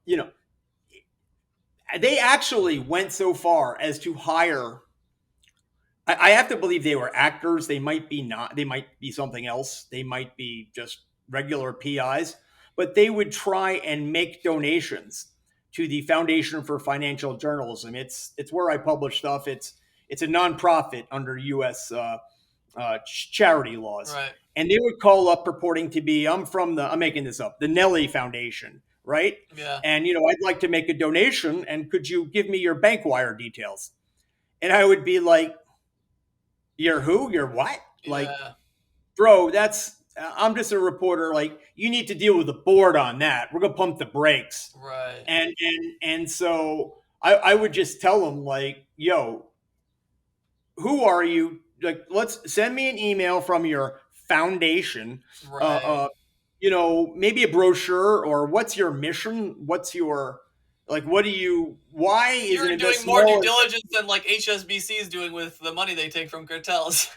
You know, they actually went so far as to hire. I have to believe they were actors. They might be not. They might be something else. They might be just regular PIs, but they would try and make donations to the Foundation for Financial Journalism. It's where I publish stuff. It's a nonprofit under U.S. Charity laws, Right. and they would call up purporting to be I'm making this up, the Nelly Foundation, right? Yeah. And I'd like to make a donation, and could you give me your bank wire details? And I would be like, you're who? You're what? Like, Yeah. bro, I'm just a reporter. Like, you need to deal with the board on that. We're gonna pump the brakes. Right. And so I would just tell them, like, yo, who are you? Like, let's send me an email from your foundation. Right. Maybe a brochure, or what's your mission? What's your, like, why is You're an doing more due small, diligence than like HSBC is doing with the money they take from cartels,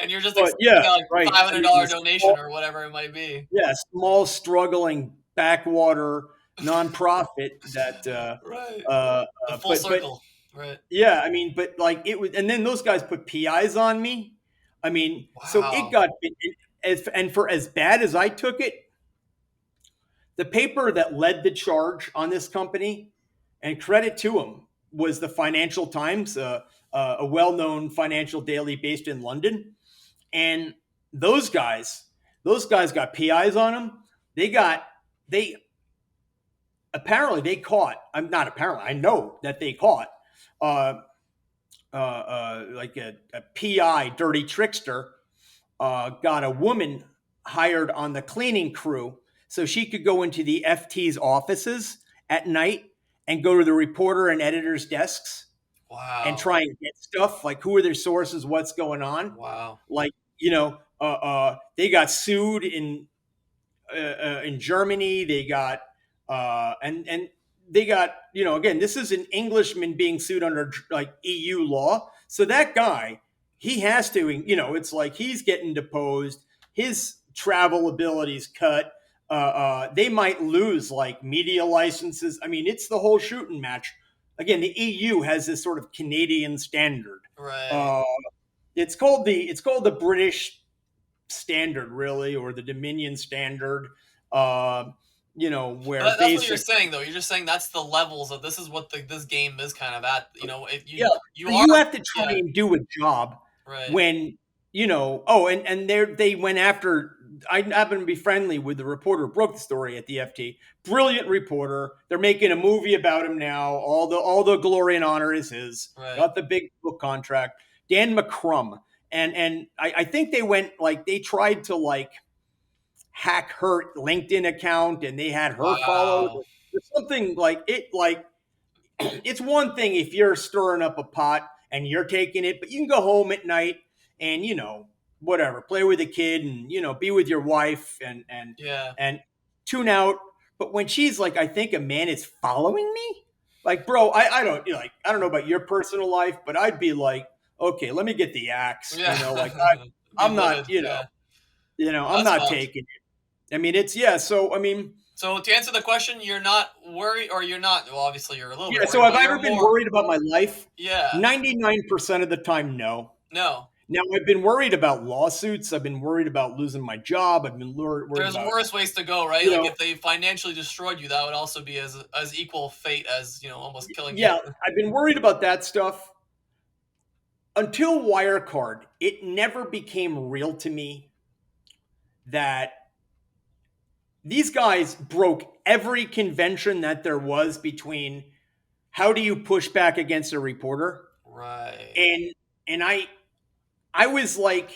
and you're just but expecting yeah, a like right. I mean, $500 donation or whatever it might be. yeah, small struggling backwater nonprofit that Right. uh, The uh full but circle. Right. yeah, I mean, but like it was, and then those guys put PIs on me. I mean, so it Wow. got, and for as bad as I took it, the paper that led the charge on this company, and credit to them, was the Financial Times, a well-known financial daily based in London. And those guys, those guys got PIs on them. They apparently they caught. I'm not apparently. I know that they caught uh, like a PI, dirty trickster, got a woman hired on the cleaning crew so she could go into the FT's offices at night and go to the reporter and editor's desks and Wow. try and get stuff like, who are their sources, what's going on. Wow. Like, they got sued in Germany. They got and they got, again, this is an Englishman being sued under like EU law. So that guy, he has to, it's like he's getting deposed. His travel abilities cut. They might lose like media licenses. I mean, it's the whole shooting match. Again, the EU has this sort of Canadian standard. Right. Uh, it's called the British standard, really, or the Dominion standard. Where That's what you're basic, saying, though. You're just saying that's the levels of this is what this game is kind of at. If yeah, you are, you have to try yeah, and do a job right, when and they went after. I happen to be friendly with the reporter who broke the story at the FT. Brilliant reporter. They're making a movie about him now. All the glory and honor is his. right. Got the big book contract. Dan McCrum. And I think they tried to like hack her LinkedIn account, and they had her followed. Wow. Or something like it. Like, it's one thing if you're stirring up a pot and you're taking it, but you can go home at night and whatever, play with a kid, and be with your wife, and Yeah. and tune out. But when she's like, I think a man is following me, like, bro, I don't know about your personal life, but I'd be like, okay, let me get the axe. Yeah. Like, Be I'm not, livid. Yeah. I'm That's not fucked. taking it. I mean, it's, yeah. So I mean, So to answer the question, you're not worried, or you're not. Well, obviously you're a little bit yeah. So worried, have but I you're ever been more. worried about my life? Yeah. 99% of the time, no. No. Now, I've been worried about lawsuits. I've been worried about losing my job. I've been worried There's about, worse ways to go, right? you Like know, if they financially destroyed you, that would also be as equal fate as almost killing you. yeah, I've been worried about that stuff until Wirecard. It never became real to me that these guys broke every convention that there was between how do you push back against a reporter, Right. and I was like,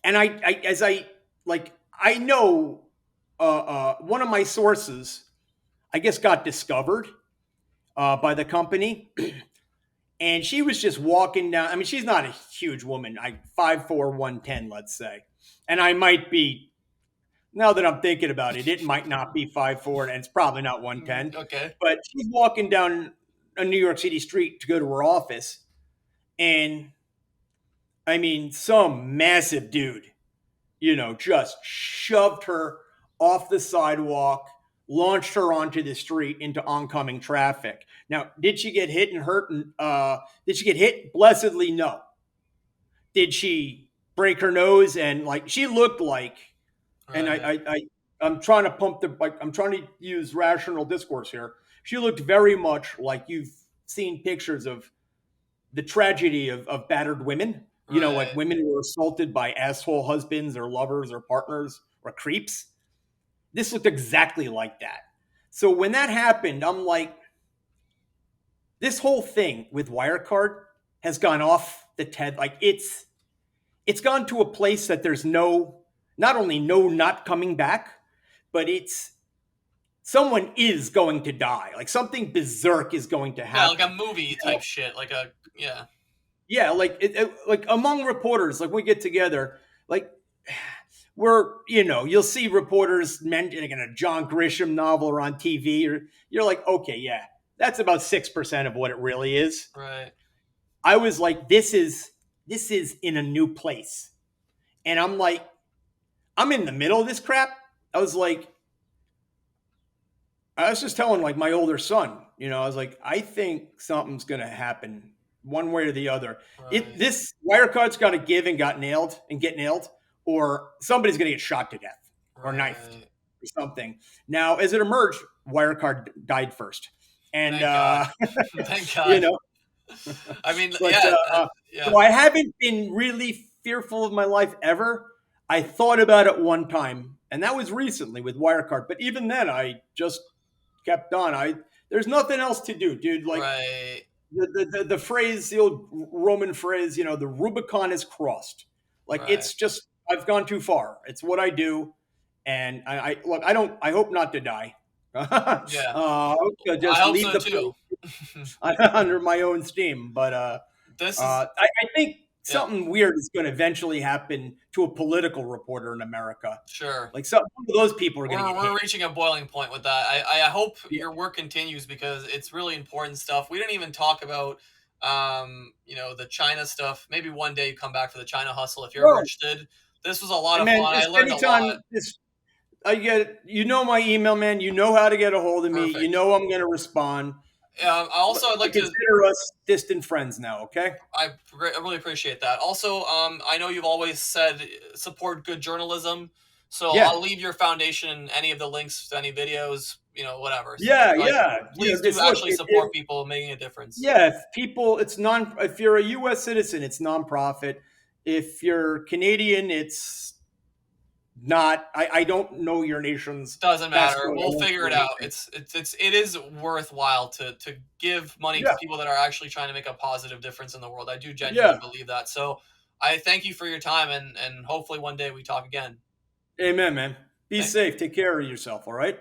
and I as I like, I know one of my sources, I guess, got discovered by the company, and she was just walking down. I mean, she's not a huge woman, like 5'4", 110, let's say. And I might be, now that I'm thinking about it, it might not be 5'4", and it's probably not 110. Okay. But she's walking down a New York City street to go to her office. And I mean, some massive dude, just shoved her off the sidewalk, launched her onto the street into oncoming traffic. Now, did she get hit and hurt? Did she get hit? Blessedly, no. Did she break her nose? And like, she looked like, and Right. I'm trying to I'm trying to use rational discourse here. She looked very much like you've seen pictures of the tragedy of battered women, like Right. women who were assaulted by asshole husbands or lovers or partners or creeps. This looked exactly like that. So when that happened, I'm like, this whole thing with Wirecard has gone off the TED. Like it's gone to a place that there's not only no not coming back, but it's someone is going to die. Like something berserk is going to Yeah, like a happen. movie type shit. Yeah. Yeah, like like among reporters, like we get together, like you'll see reporters mentioning a John Grisham novel or on TV, or you're like, okay, yeah, that's about 6% of what it really is. Right. I was like, this is in a new place, and I'm like, I'm in the middle of this crap. I was like, I was just telling like my older son, I was like, I think something's gonna happen one way or the other. Right. This Wirecard's got to give and get nailed, or somebody's gonna get shot to death or knifed Right. or something. Now, as it emerged, Wirecard died first, and Thank God. Thank you God. know, I mean, but yeah, yeah. so I haven't been really fearful of my life ever. I thought about it one time, and that was recently with Wirecard. But even then, I just kept on. There's nothing else to do, dude. Like Right. the phrase, the old Roman phrase, the Rubicon is crossed. Like Right. it's just I've gone too far. It's what I do, and I look. I don't. I hope not to die. Yeah. I hope to I just hope leave so the too. under my own steam. But This is I think yeah, something weird is going to eventually happen to a political reporter in America. sure. Like some of those people are going to We're get we're hit. reaching a boiling point with that. I hope Yeah. your work continues because it's really important stuff. We didn't even talk about the China stuff. Maybe one day you come back for the China hustle if you're ever Sure. interested. This was a lot And of man, fun. I just learned a lot. anytime this I get my email, man. You know how to get a hold of me. You Perfect. know I'm going to respond. I'd like to Consider us distant friends now, okay? I really appreciate that. Also, I know you've always said support good journalism, so Yeah. I'll leave your foundation and any of the links to any videos, whatever. Yeah, Like, yeah. please do This look, actually support people making a difference. yeah, if you're a US citizen, it's nonprofit. If you're Canadian, it's not. I don't know your nation's Doesn't matter. passcode. I We'll won't figure do it out. anything. It is worthwhile to give money to Yeah, people that are actually trying to make a positive difference in the world. I do genuinely yeah. believe that. So I thank you for your time and hopefully one day we talk again. Amen, man. Be Thank safe. Take care of yourself, all right?